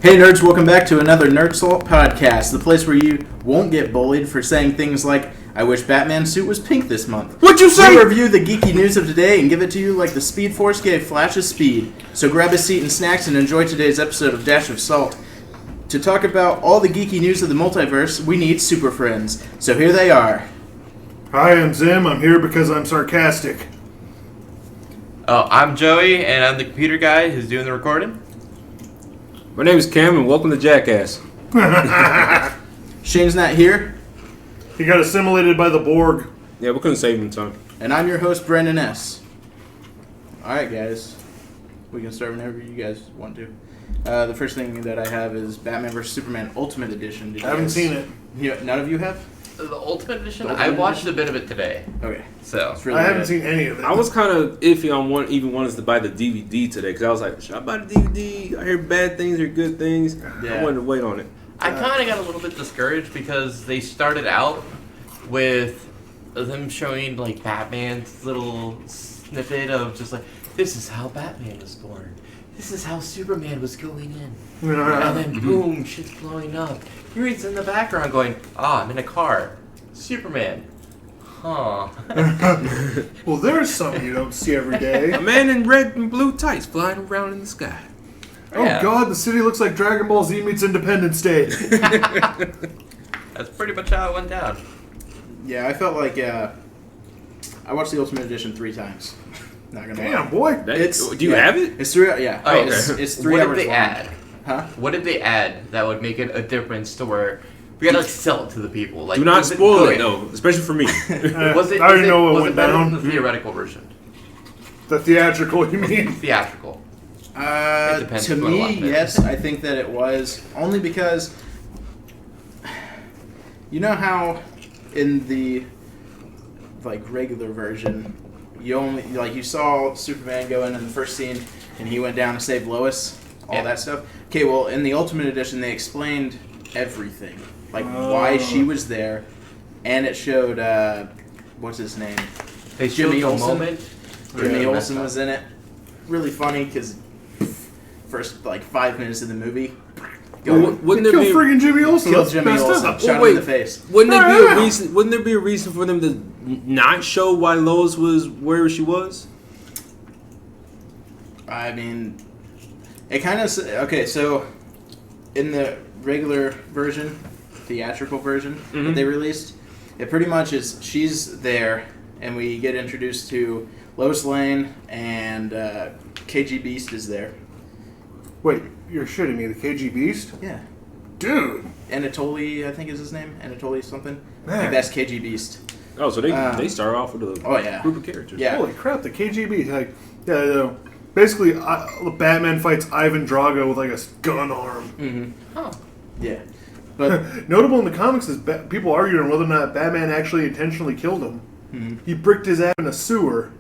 Hey nerds, welcome back to another Nerd Salt podcast, the place where you won't get bullied for saying things like, I wish Batman's suit was pink this month. What'd you say? We'll review the geeky news of today and give it to you like the Speed Force gave Flash of speed. So grab a seat and snacks and enjoy today's episode of Dash of Salt. To talk about all the geeky news of the multiverse, we need super friends. So here they are. Hi, I'm Zim. I'm here because I'm sarcastic. Oh, I'm Joey, and I'm the computer guy who's doing the recording. My name is Cam, and welcome to Jackass. Shane's not here. He got assimilated by the Borg. Yeah, we couldn't save him in time. And I'm your host, Brendan S. Alright, guys. We can start whenever you guys want to. The first thing that I have is Batman vs. Superman Ultimate Edition. I haven't seen it. None of you have? The Ultimate Edition? The Ultimate I watched Edition? a bit of it today. Okay. So, It's really I haven't good. seen any of it. I was kind of iffy on even wanting to buy the DVD today, because I was like, should I buy the DVD? I hear bad things or good things. Yeah. I wanted to wait on it. I kind of got a little bit discouraged because they started out with them showing, like, Batman's little snippet of just like, this is how Batman was born. This is how Superman was going in. And then boom, shit's blowing up. He's in the background going, I'm in a car. Superman. Huh. Well, there's some you don't see every day. A man in red and blue tights flying around in the sky. Oh Yeah. God, the city looks like Dragon Ball Z meets Independence Day. That's pretty much how it went down. Yeah, I felt like I watched the Ultimate Edition 3 times. Not gonna Damn, lie. boy. Do you have it? It's 3. Yeah. Oh, okay. It's 3 What hours did they long. add? Huh? What did they add that would make it a difference to where we gotta like sell it to the people? Like, Do not was spoil good? it, though, especially for me. Was it? I already know what was went it better down. than the theoretical version? The theatrical, you mean? Theatrical. It depends To on what me, one yes, I think that it was only because you know how in the regular version you saw Superman go in the first scene and he went down to save Lois, all that stuff. Okay, well in the Ultimate Edition they explained everything, why she was there, and it showed what's his name? They Jimmy showed the Olsen. moment. Jimmy Yeah, Olsen messed was in it. Really funny because first 5 minutes of the movie, Wouldn't Kill there be? friggin' Jimmy Olsen. killed That's Jimmy messed Olsen, up. shot him wait. in the face. Wouldn't there be Yeah. a reason? Wouldn't there be a reason for them to not show why Lois was where she was? I mean, it kind of okay. So in the regular version, theatrical version that they released, it pretty much is she's there, and we get introduced to Lois Lane and KG Beast is there. Wait, you're shitting me. The KG Beast? Yeah. Dude. Anatoly, I think is his name. Anatoly something. I Man. think that's KG Beast. Oh, so they start off with a Oh, yeah. group of characters. Yeah. Holy crap, the KG Beast. Basically, Batman fights Ivan Drago with a gun arm. Mm-hmm. Huh. Yeah. But Notable in the comics is people arguing on whether or not Batman actually intentionally killed him. He bricked his ass in a sewer.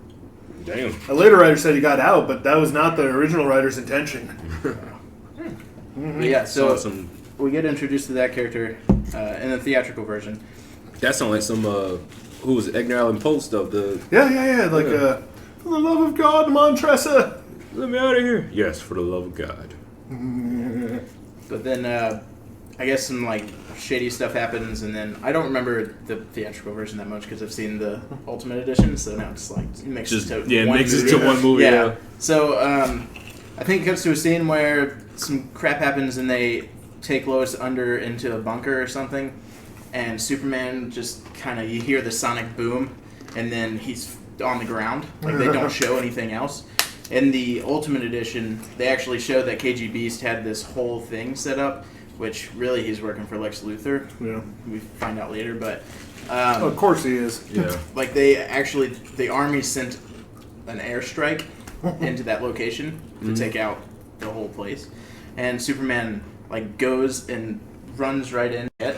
Damn. A later writer said he got out, but that was not the original writer's intention. yeah, so some. we get introduced to that character in the theatrical version. That sounds like some who was it? Edgar Allan Poe stuff. Yeah. For the love of God, Montressa! Let me out of here. Yes, for the love of God. But then I guess some shady stuff happens, and then I don't remember the theatrical version that much because I've seen the Ultimate Edition, so now it's it makes Just it to it one makes movie. it to one movie. Yeah. So I think it comes to a scene where some crap happens and they take Lois under into a bunker or something, and Superman just you hear the sonic boom, and then he's on the ground. They don't show anything else. In the Ultimate Edition, they actually show that KG Beast had this whole thing set up, which really he's working for Lex Luthor. Yeah. We find out later, but Of course he is. Yeah. the army sent an airstrike into that location to take out the whole place, and Superman goes and runs right in it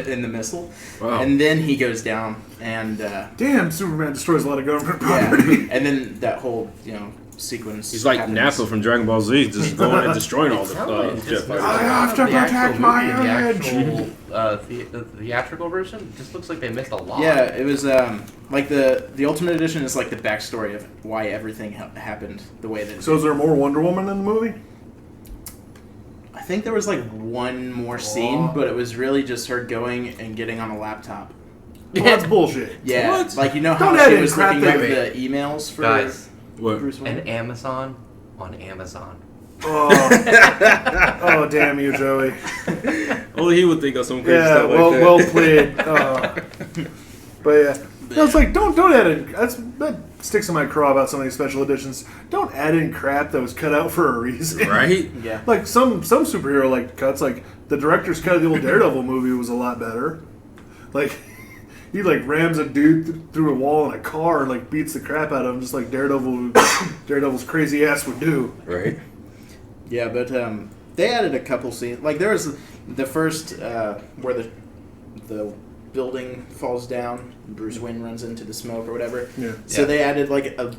in the missile, Wow. and then he goes down and Damn, Superman destroys a lot of government property. and then that whole sequence. He's like happens. Nappa from Dragon Ball Z, just going and destroying all the It's jet fighters. I have to protect my edge. The theatrical version it just looks like they missed a lot. Yeah, it was the Ultimate Edition is the backstory of why everything happened the way that. So is there more Wonder Woman in the movie? I think there was like one more scene, but it was really just her going and getting on a laptop. Well, that's bullshit. Yeah, What? like you know how Don't add she in was crap looking up that- the emails for Guys, What? Bruce Wayne. an Amazon on Amazon. Oh, damn you, Joey. Only he would think of some crazy Yeah, stuff like well, that. well played. But yeah, no, it's like don't add in. That sticks in my craw about some of these special editions. Don't add in crap that was cut out for a reason. Right? Yeah. Like some superhero like cuts, like the director's cut of the old Daredevil movie was a lot better. Like he like rams a dude through a wall in a car and like beats the crap out of him, just like Daredevil's crazy ass would do. Right? Yeah, but they added a couple scenes. Like there was the first where the building falls down, and Bruce Wayne runs into the smoke or whatever. Yeah. So Yeah. they added like a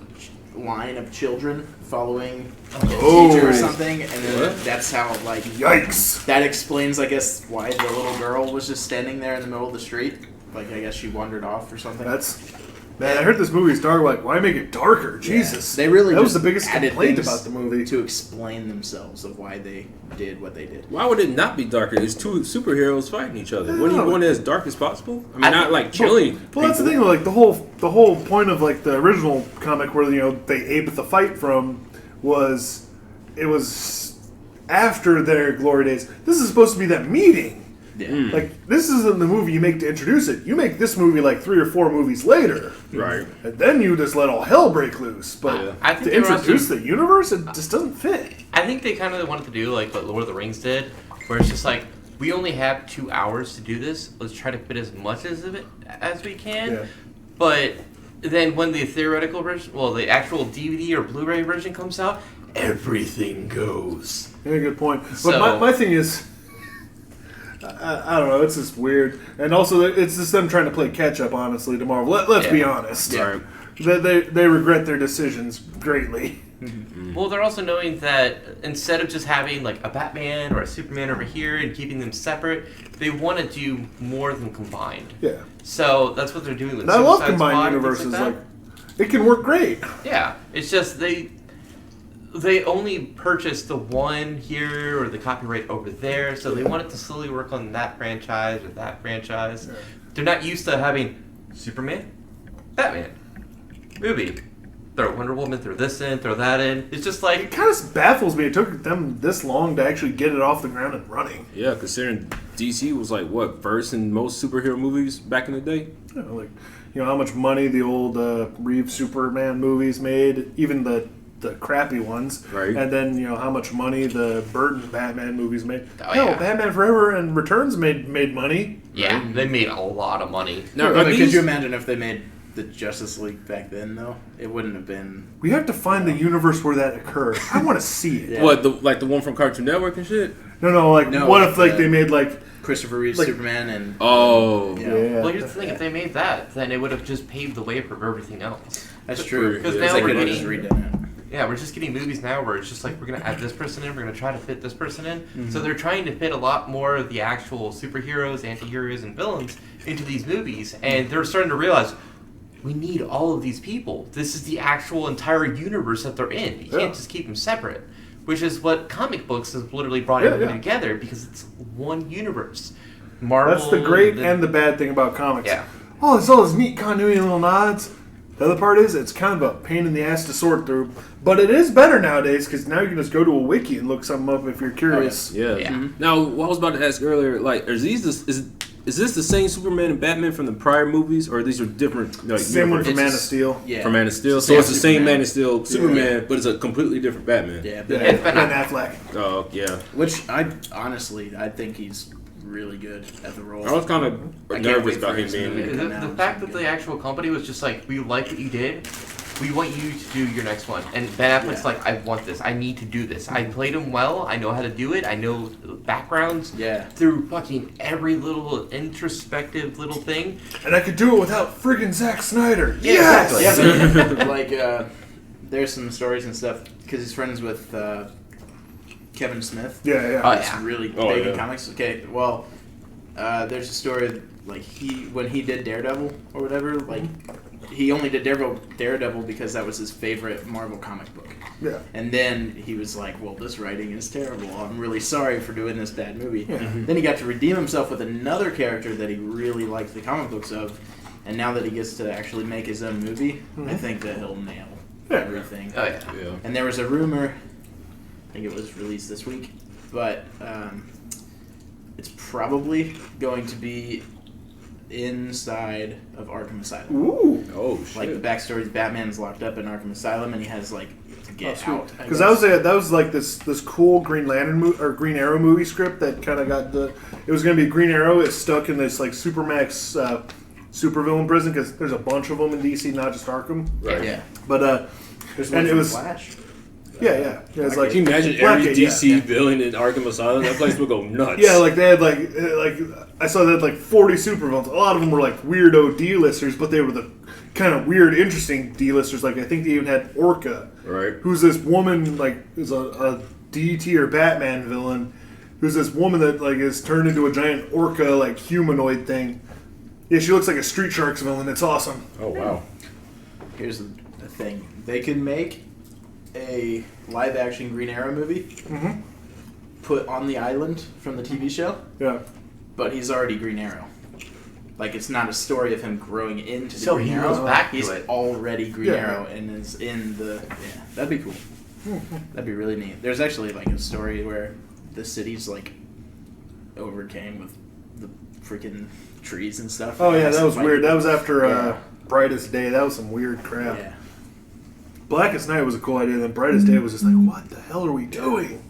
line of children following a Oh. teacher or something, and then What? that's how like Yikes! that explains, I guess, why the little girl was just standing there in the middle of the street. Like I guess she wandered off or something. Man, I heard this movie's dark. Like, why make it darker? Jesus, They really that was just the biggest added complaint things about the movie. to explain themselves of why they did what they did. Why would it not be darker? It's two superheroes fighting each other. Wouldn't you No. want it as dark as possible? I mean, I not think- like killing. Well, that's the people. thing. Like the whole point of like the original comic, where they ape the fight from, was it was after their glory days. This is supposed to be that meeting. Yeah. Like this isn't the movie you make to introduce it. You make this movie like 3 or 4 movies later, Right. and then you just let all hell break loose. But Yeah. I think to they were introduce also- the universe, it just doesn't fit. I think they kind of wanted to do like what Lord of the Rings did, where it's just like, we only have 2 hours to do this. Let's try to fit as much of it as we can. Yeah. But then when the theoretical version, well, the actual DVD or Blu-ray version comes out, everything goes. Yeah, good point. But So- my thing is, I don't know. It's just weird, and also it's just them trying to play catch up. Honestly, to Marvel. Let's be Yeah. honest. Right. They regret their decisions greatly. Well, they're also knowing that instead of just having like a Batman or a Superman over here and keeping them separate, they want to do more than combined. Yeah, So that's what they're doing with and I love Suicide combined Squad and universes. things Like, that. it can work great. Yeah, it's just they only purchased the one here or the copyright over there, so they wanted to slowly work on that franchise or that franchise. Yeah. They're not used to having Superman, Batman, movie. Throw Wonder Woman, throw this in, throw that in. It's just It like, kind of baffles me. It took them this long to actually get it off the ground and running. Yeah, considering DC was like what first in most superhero movies back in the day. Like how much money the old Reeve Superman movies made, even the crappy ones, Right. And then how much money the Burton Batman movies made. Oh, Hell, yeah. Batman Forever and Returns made money. yeah, they made a lot of money. Now, But are could these- you imagine if they made the Justice League back then, though? It wouldn't have been. We have to find the universe where that occurred. I want to see it. Yeah. what the one from Cartoon Network and shit? No, like No, what like if like the- they made like Christopher Reeve Like- Superman and Oh, Yeah. Well, here's the thing: if they made that, then it would have just paved the way for everything else. that's true. Because Because now they we're could have getting- just redone it. Yeah, we're just getting movies now where it's just like we're gonna add this person in, we're gonna try to fit this person in. So they're trying to fit a lot more of the actual superheroes, anti-heroes, and villains into these movies, and they're starting to realize we need all of these people. This is the actual entire universe that they're in. You Yeah. can't just keep them separate, which is what comic books has literally brought Yeah, everybody yeah. together because it's one universe. Marvel. that's the great and the bad thing about comics. Yeah. Oh, there's all these neat continuity and little nods. The other part is it's kind of a pain in the ass to sort through, but it is better nowadays because now you can just go to a wiki and look something up if you're curious. yeah. Yeah. Now, what I was about to ask earlier, like, is this the same Superman and Batman from the prior movies, or these are different? Like, Same one universes? for It's Man of just- Steel. Yeah. From Man of Steel. It's So the it's the same same Superman. Man of Steel Superman, but it's a completely different Batman. Yeah, Yeah, It's Ben Ben Affleck. Affleck. Oh yeah. which I think he's really good at the role. I was kind I of can't nervous wait about for him his being. movie. The fact that the actual company was just like, we like what you did, we want you to do your next one. And Ben Affleck's Yeah. like, I want this. I need to do this. I played him well. I know how to do it. I know the backgrounds. Yeah. Through fucking every little introspective little thing. And I could do it without friggin' Zack Snyder. Yeah, Yes! exactly. Yeah, but, like there's some stories and stuff because he's friends with Kevin Smith. Yeah, yeah. Oh, It's yeah. really Oh, big in yeah. comics. Okay, well, there's a story like when he did Daredevil or whatever, like he only did Daredevil because that was his favorite Marvel comic book. Yeah. And then he was like, well, this writing is terrible. I'm really sorry for doing this bad movie. Yeah. Then he got to redeem himself with another character that he really liked the comic books of. And now that he gets to actually make his own movie, I think that he'll nail everything. Oh yeah. Yeah. And there was a rumor, I think it was released this week, but it's probably going to be inside of Arkham Asylum. Ooh. Oh shit. Like the backstory is Batman's locked up in Arkham Asylum and he has like to get out. Because that was like this cool Green Lantern or Green Arrow movie script that kind of got the. It was going to be Green Arrow is stuck in this like Supermax supervillain prison because there's a bunch of them in DC, not just Arkham. Right. Yeah. But There's and one it from was Flash. yeah. It's like Can you imagine Black every Cat, yeah. DC villain in Arkham Asylum? That place would go nuts. Yeah, like they had like I saw that like 40 supervillains. A lot of them were like weirdo D-listers, but they were the kind of weird, interesting D-listers. Like I think they even had Orca, Right. who's this woman like is a D-tier Batman villain. Who's this woman that like is turned into a giant orca like humanoid thing. Yeah, she looks like a Street Sharks villain. It's awesome. Oh wow. Here's the thing. They could make a live-action Green Arrow movie, put on the island from the TV show, Yeah. but he's already Green Arrow. Like, it's not a story of him growing into the So Green he Arrow. goes back to he's it. already Green Yeah. Arrow and is in the... Yeah, that'd be cool. That'd be really neat. There's actually, like, a story where the city's, like, overcame with the freaking trees and stuff. Oh It yeah, has that to was fight- weird. That was after Yeah. Brightest Day. That was some weird crap. Yeah. Blackest Night was a cool idea. Then Brightest Day was just like, what the hell are we doing?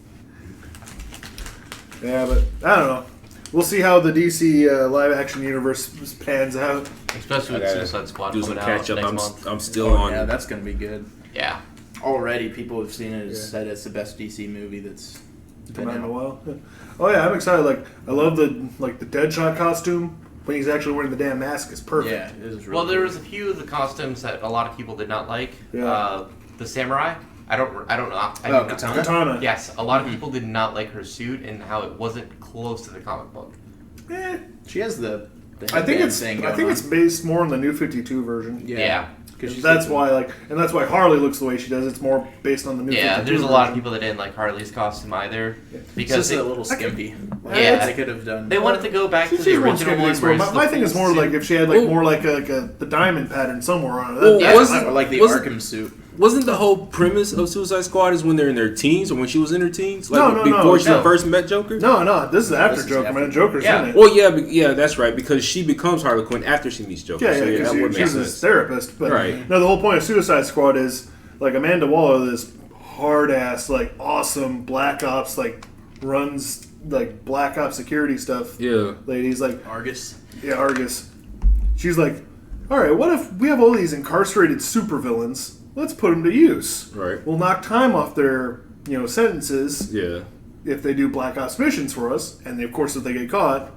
Yeah, but I don't know. We'll see how the DC live action universe pans out. Especially I with gotta Suicide Squad do some coming out catch up. next I'm month. I'm still Oh, on. yeah, that's going to be good. Yeah. Already, people have seen it, Yeah. said it's the best DC movie that's Been been out in a out. while. Yeah. Oh yeah, I'm excited. Like I love the Deadshot costume when he's actually wearing the damn mask. Is perfect. Yeah, it is really Well, there cool. was a few of the costumes that a lot of people did not like. Yeah. The samurai. I don't know. I Oh, do not- Katana? Katana. Yes, a lot of people did not like her suit and how it wasn't close to the comic book. Eh, She has the I think headband it's thing I going think on. it's based more on the New 52 version. Yeah. Because That's why that's why Harley looks the way she does. It's more based on the New 52 Yeah, there's a lot of version. people that didn't like Harley's costume either It's because just they, a little skimpy. Yeah. they could have done. they wanted to go back to She's the more original skimpy one. than Where my, it's my the thing is full more suit. like if she had like Well- more like the diamond pattern somewhere on it. Well, That- wasn't- or like the wasn't- Arkham suit. Wasn't the whole premise of Suicide Squad is when they're in their teens or when she was in her teens? Like No, before she no. first met Joker? no, this is after This is Joker. after. Man, Joker's Yeah. in it. Well, yeah, that's right. Because she becomes Harley Quinn after she meets Joker. Yeah, so yeah, that would make she's his sense. therapist. But Right. no, the whole point of Suicide Squad is like Amanda Waller, this hard ass, like awesome Black Ops, like runs like Black Ops security stuff. Yeah. Ladies like Argus. yeah, Argus. She's like, all right, what if we have all these incarcerated supervillains? Let's put them to use. Right. We'll knock time off their sentences Yeah. if they do Black Ops missions for us, and of course if they get caught,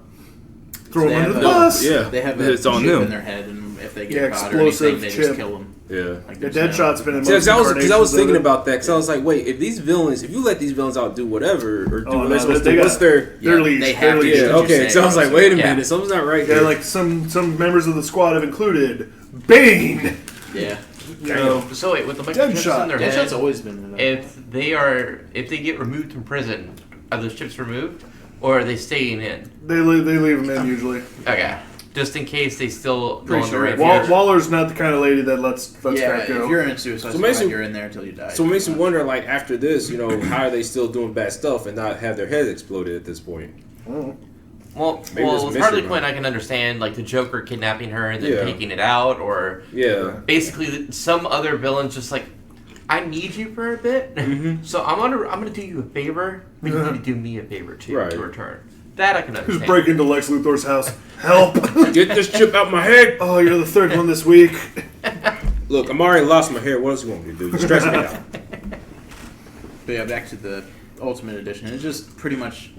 throw They them under have the a- bus. Yeah. They have a It's on chip them. in their head, and if they get Yeah, caught or anything, explosive they chip. just kill them. Yeah. Like, The there's Deadshot's been in See, most because I was incarnations thinking of it. about that because I was like, wait, if these villains, if you let these villains out do whatever or do Oh, what no, they're supposed they to, got- what's their Their Yeah, leash, they their have to leash. do yeah? what you Okay, say. so I was like, wait a Yeah. minute, something's not right Yeah, here. like some members of the squad have included Bane. Yeah. You know, So wait, with the microchips Deadshot. in their Deadshot's head, always been in it. if they get removed from prison, are those chips removed, or are they staying in? they leave them in usually. Okay, just in case they still go Pretty on the sure right if page. Waller's not the kind of lady that lets Yeah, crap go. if you're in Suicide So Squad, basically- you're in there until you die. So it makes me wonder, like, after this, how are they still doing bad stuff and not have their heads exploded at this point? Well, Maybe there's a with Harley mystery Quinn, behind I can understand, like the Joker kidnapping her and then Yeah. taking it out, or Yeah. basically some other villains just like, I need you for a bit, so I'm gonna do you a favor, but you need to do me a favor too Right. to return. That I can Just understand. break into Lex Luthor's house. Help! Get this chip out my head! Oh, you're the third one this week. Look, I'm already lost my hair. What else you want me to do? You stress me out. But yeah, back to the Ultimate Edition. It just pretty much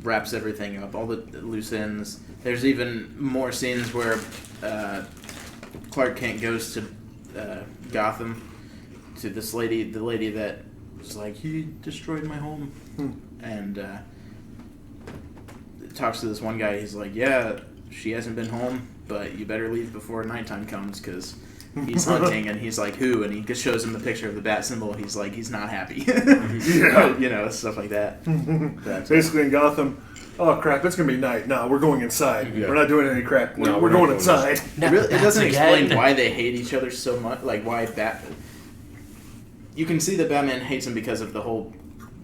wraps everything up. All the loose ends. There's even more scenes where Clark Kent goes to Gotham to this lady, the lady that was like, he destroyed my home, and talks to this one guy. He's like, yeah, she hasn't been home, but you better leave before nighttime comes because he's hunting, and he's like, who? And he just shows him the picture of the bat symbol. He's like, he's not happy. Yeah. You know, stuff like that. Basically in Gotham, oh crap, it's going to be night. No, we're going inside. Yeah. We're not doing any crap. No, we're we're not going doing inside. It doesn't explain again. why they hate each other so much. Like, why you can see that Batman hates him because of the whole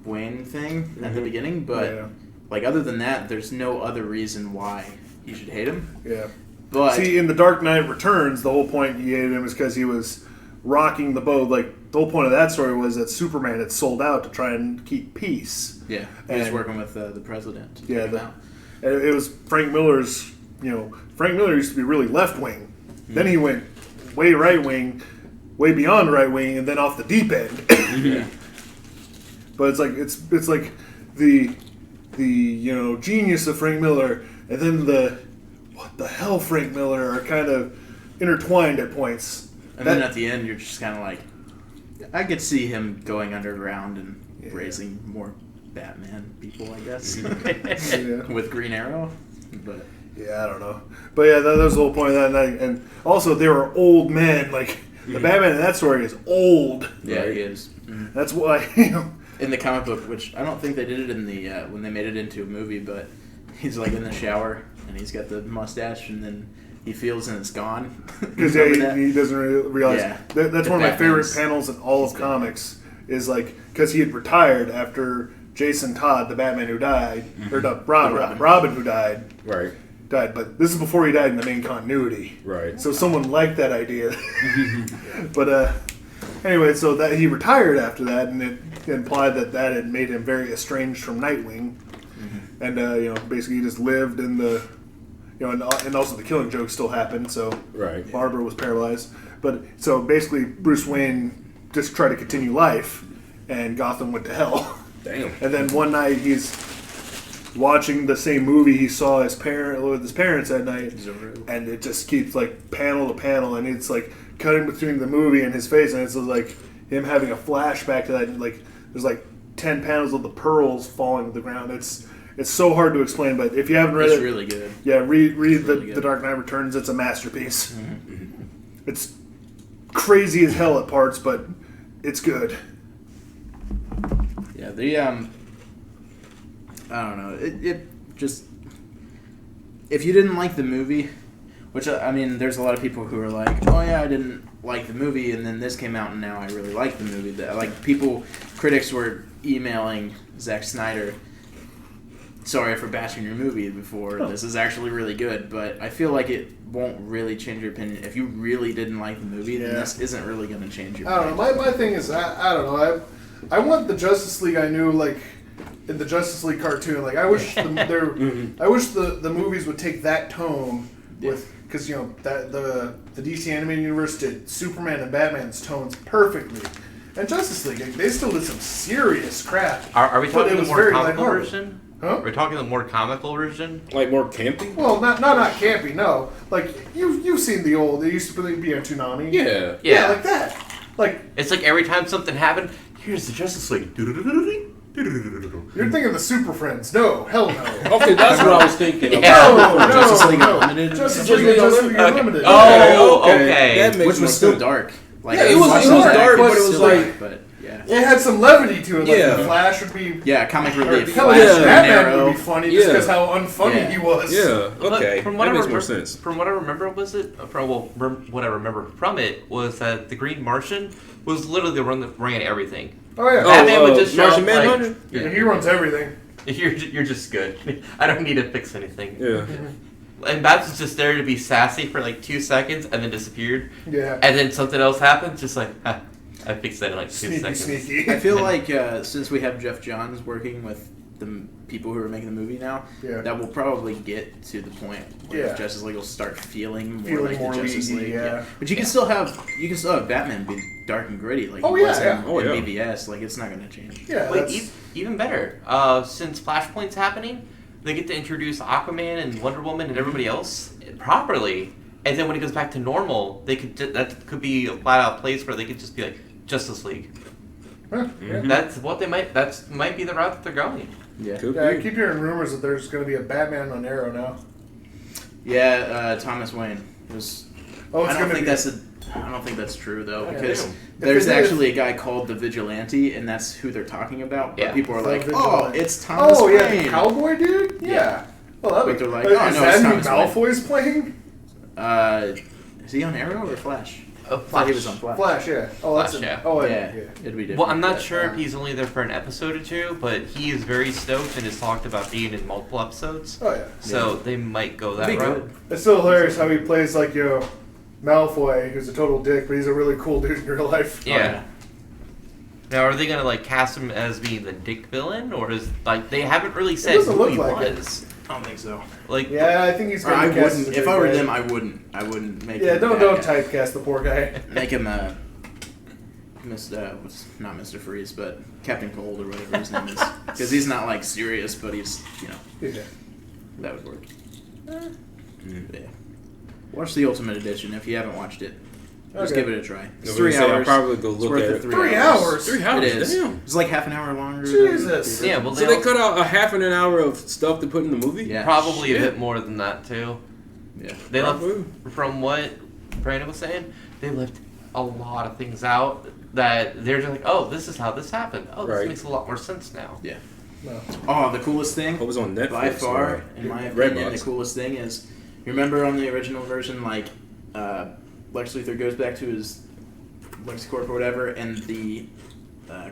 Wayne thing at the beginning, but Yeah. like other than that, there's no other reason why you should hate him. Yeah. But See, in The Dark Knight Returns, the whole point he hated him is because he was rocking the boat. Like, the whole point of that story was that Superman had sold out to try and keep peace. yeah, he was And- working with the president. to Yeah, take him out. And it was Frank Miller's, Frank Miller used to be really left-wing. Then he went way right-wing, way beyond right-wing, and then off the deep end. Yeah. But it's like the genius of Frank Miller, and then the what the hell Frank Miller are kind of intertwined at points. And then at the end, you're just kind of like, I could see him going underground and raising more Batman people, I guess, Yeah. with Green Arrow. But Yeah, I don't know. But yeah, that was the whole point of that night. And also, they were old men. Like, the Batman in that story is old. yeah, Right. he is. Mhm. That's why, In the comic book, which I don't think they did it in the when they made it into a movie, but he's like in the shower and he's got the mustache, and then he feels and it's gone. because Remember that? he doesn't realize. Yeah. That's The one of my favorite Batman's- panels in all of he's comics. Is like, because he had retired after Jason Todd, the Batman who died, or no, Robin who died. Right. But this is before he died in the main continuity. Right. So someone liked that idea. But anyway, so that he retired after that, and it implied that had made him very estranged from Nightwing, and basically he just lived in the, and also the Killing Joke still happened. So Right. Barbara was paralyzed, but so basically Bruce Wayne just tried to continue life, and Gotham went to hell. Damn. And then one night he's watching the same movie he saw with his parents that night, and it just keeps like panel to panel, and it's like cutting between the movie and his face, and it's like him having a flashback to that. And like there's like 10 panels of the pearls falling to the ground. It's so hard to explain, but if you haven't read It's it, really good. yeah, read really good. the Dark Knight Returns. It's a masterpiece. It's crazy as hell at parts, but it's good. Yeah, I don't know. It just, if you didn't like the movie, which I mean, there's a lot of people who are like, oh yeah, I didn't like the movie, and then this came out, and now I really like the movie. Critics were emailing Zack Snyder, sorry for bashing your movie before. This is actually really good, but I feel like it won't really change your opinion. If you really didn't like the movie, then this isn't really going to change your I don't opinion. know. My thing is, I don't know. I want the Justice League I knew, like, in the Justice League cartoon. Like, I wish I wish the movies would take that tone with, because that the DC animated universe did Superman and Batman's tones perfectly, and Justice League they still did some serious crap. Are we But talking it the was more very comical lighthearted. version? Huh? Are we talking the more comical version? Like more campy? Well, not campy. No, like you've seen the old. They used to be on Toonami. Yeah. Yeah. Like that. Like It's like every time something happened, here's the Justice League. you're thinking the Super Friends. No, hell no. Okay, that's what I was thinking. Yeah. No, Justice League no. Unlimited? Justice Justice League League Unlimited. Oh, okay. That makes Which more was still sense. dark. Like, Yeah, I it was watched dark, that, but it it's was still like- dark, but yeah. It had some levity to it. Like Yeah. the Flash would be. Yeah, comic relief. Hell, Flash, yeah, Green Batman Arrow. would be funny just Yeah. because how unfunny Yeah. he was. Yeah. But Okay. From what That I makes remember, more sense. From what I remember, what I remember from it was that the Green Martian was literally the one that ran everything. Oh yeah. Batman would just show Martian up, like- Manhunter? Yeah, he runs everything. You're just good. I don't need to fix anything. Yeah. And Bats was just there to be sassy for like 2 seconds and then disappeared. Yeah. And then something else happened, just like, I fixed that in like 2 Sneaky, seconds. sneaky. I feel like since we have Jeff Johns working with the people who are making the movie now, Yeah. that will probably get to the point where Yeah. Justice League will start feeling more Feeling like more the Justice leaguey, League. yeah. But you can still have Batman be dark and gritty like Oh, he yeah, was yeah. in, Oh, in yeah. BVS. Like, it's not going to change. Yeah. Wait, That's, even better. Since Flashpoint's happening, they get to introduce Aquaman and Wonder Woman and everybody else properly. And then when it goes back to normal, that could be a flat out place where they could just be like Justice League. huh, yeah. That's what they might. That might be the route that they're going. Yeah. Could Yeah, I be. keep hearing rumors that there's going to be a Batman on Arrow now. Yeah, Thomas Wayne. It was, Oh, I don't think that's I don't think that's true though, Yeah, because damn. there's If it is- actually a guy called the Vigilante, and that's who they're talking about. But Yeah. people are The like, "Oh, Vigilante. it's Thomas Oh yeah, Wayne." the cowboy dude. Yeah. Well, But that'd be. they're like, is oh, no, that it's who Thomas Wayne. Malfoy's playing? Is he on Arrow or Flash? I thought Flash. he was on Flash. Flash, yeah. Oh, that's Flash, it. yeah. Oh, Yeah, yeah. it'd be different. Well, I'm not but, sure if he's only there for an episode or two, but he is very stoked and has talked about being in multiple episodes. Oh, yeah. So they might go that It'd be route. good. It's still hilarious how he plays like Malfoy, who's a total dick, but he's a really cool dude in real life. Yeah. Now, are they gonna like cast him as being the dick villain, or is like they haven't really said doesn't who look he like it. was? I don't think so. Like, Yeah, I think he's Or gonna I be cast as wouldn't. a If big I were guy. them, I wouldn't make. Yeah, him don't bad guy. typecast the poor guy. Make him not Mr. Freeze, but Captain Cold or whatever his name is, because he's not like serious, but he's Yeah. that would work. Yeah. Watch the Ultimate Edition if you haven't watched it. Just Okay. give it a try. It's I was 3 gonna say, I'll hours. probably go It's look worth at the it. 3 hours? 3 hours, It is. damn. It's like half an hour longer. Jesus. yeah, well, So they cut out a half an hour of stuff to put in the movie? Yeah. probably a Shit. bit more than that too. Yeah. They left, Probably. from what Brandon was saying, they left a lot of things out that they're just like, oh, this is how this happened. Oh, this Right. makes a lot more sense now. Yeah. No. Oh, the coolest thing It was on Netflix. by far, or in my opinion, Redbox. the coolest thing is, you remember on the original version, like Lex Luthor goes back to his LexCorp or whatever, and the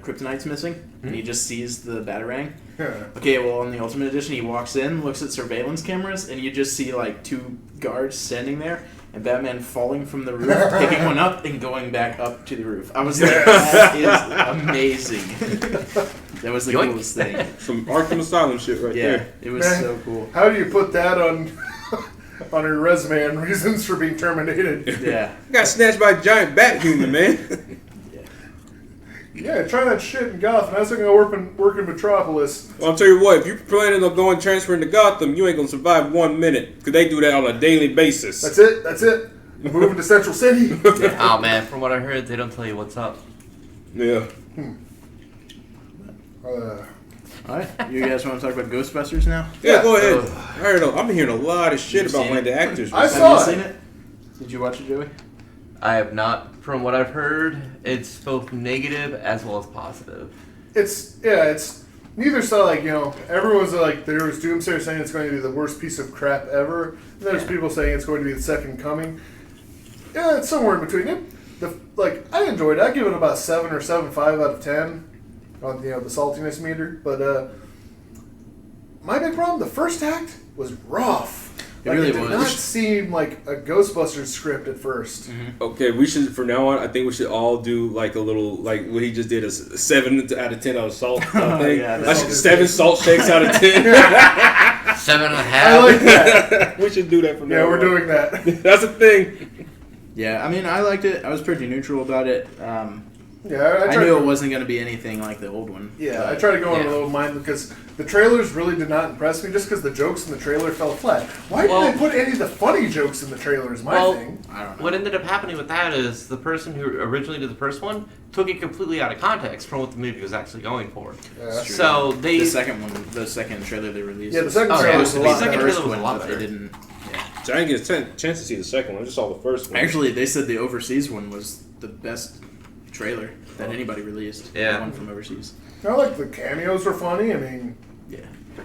kryptonite's missing, and he just sees the Batarang. Yeah. Okay, well, on the Ultimate Edition, he walks in, looks at surveillance cameras, and you just see like 2 guards standing there, and Batman falling from the roof, picking one up, and going back up to the roof. I was like, that is amazing. That was the Yoink. coolest thing. Some Arkham Asylum shit right Yeah, there. it was Man. so cool. How do you put that on on your resume and reasons for being terminated? Yeah. I got snatched by a giant bat human, man. Yeah, try that shit in Gotham. That's not gonna work in Metropolis. Well, I'll tell you what, if you're planning on going transferring to Gotham, you ain't gonna survive 1 minute. Because they do that on a daily basis. That's it. That's it. You're moving to Central City. Oh man, from what I heard, they don't tell you what's up. Yeah. Alright, you guys want to talk about Ghostbusters now? Yeah, go ahead. Oh. I heard. I've been hearing a lot of shit You've about seen one it? of the actors. I recently. saw Have you it. seen it? Did you watch it, Joey? I have not. From what I've heard, it's both negative as well as positive. It's neither side. Like everyone's like there was doomsayer saying it's going to be the worst piece of crap ever. And there's people saying it's going to be the second coming. Yeah, it's somewhere in between. I enjoyed it. I give it about 7 or 7.5 out of 10 on the saltiness meter. But my big problem, the first act was rough. It really it did was. not seem like a Ghostbusters script at first. Okay, we should from now on. I think we should all do like a little like what he just did, a 7 out of 10 out of salt thing. Yeah, I should, 7 salt shakes out of 10. 7.5. I like that. We should do that from now Yeah, on. we're doing that. That's a thing. Yeah, I mean, I liked it. I was pretty neutral about it. Yeah, I tried knew to- it wasn't going to be anything like the old one. Yeah, but- I try to go in Yeah. a little mind because the trailers really did not impress me just because the jokes in the trailer fell flat. Why Well- didn't they put any of the funny jokes in the trailer is my Well, thing. I don't know. What ended up happening with that is the person who originally did the first one took it completely out of context from what the movie was actually going for. Yeah. It's true. So they. the second trailer they released. Yeah, the second Oh, trailer yeah. was a The lot second better. trailer was a lot but better. they didn't. Yeah. So I didn't get a chance to see the second one. I just saw the first one. Actually, they said the overseas one was the best trailer that anybody released. Yeah. The one from overseas. I like the cameos were funny. I mean, Yeah.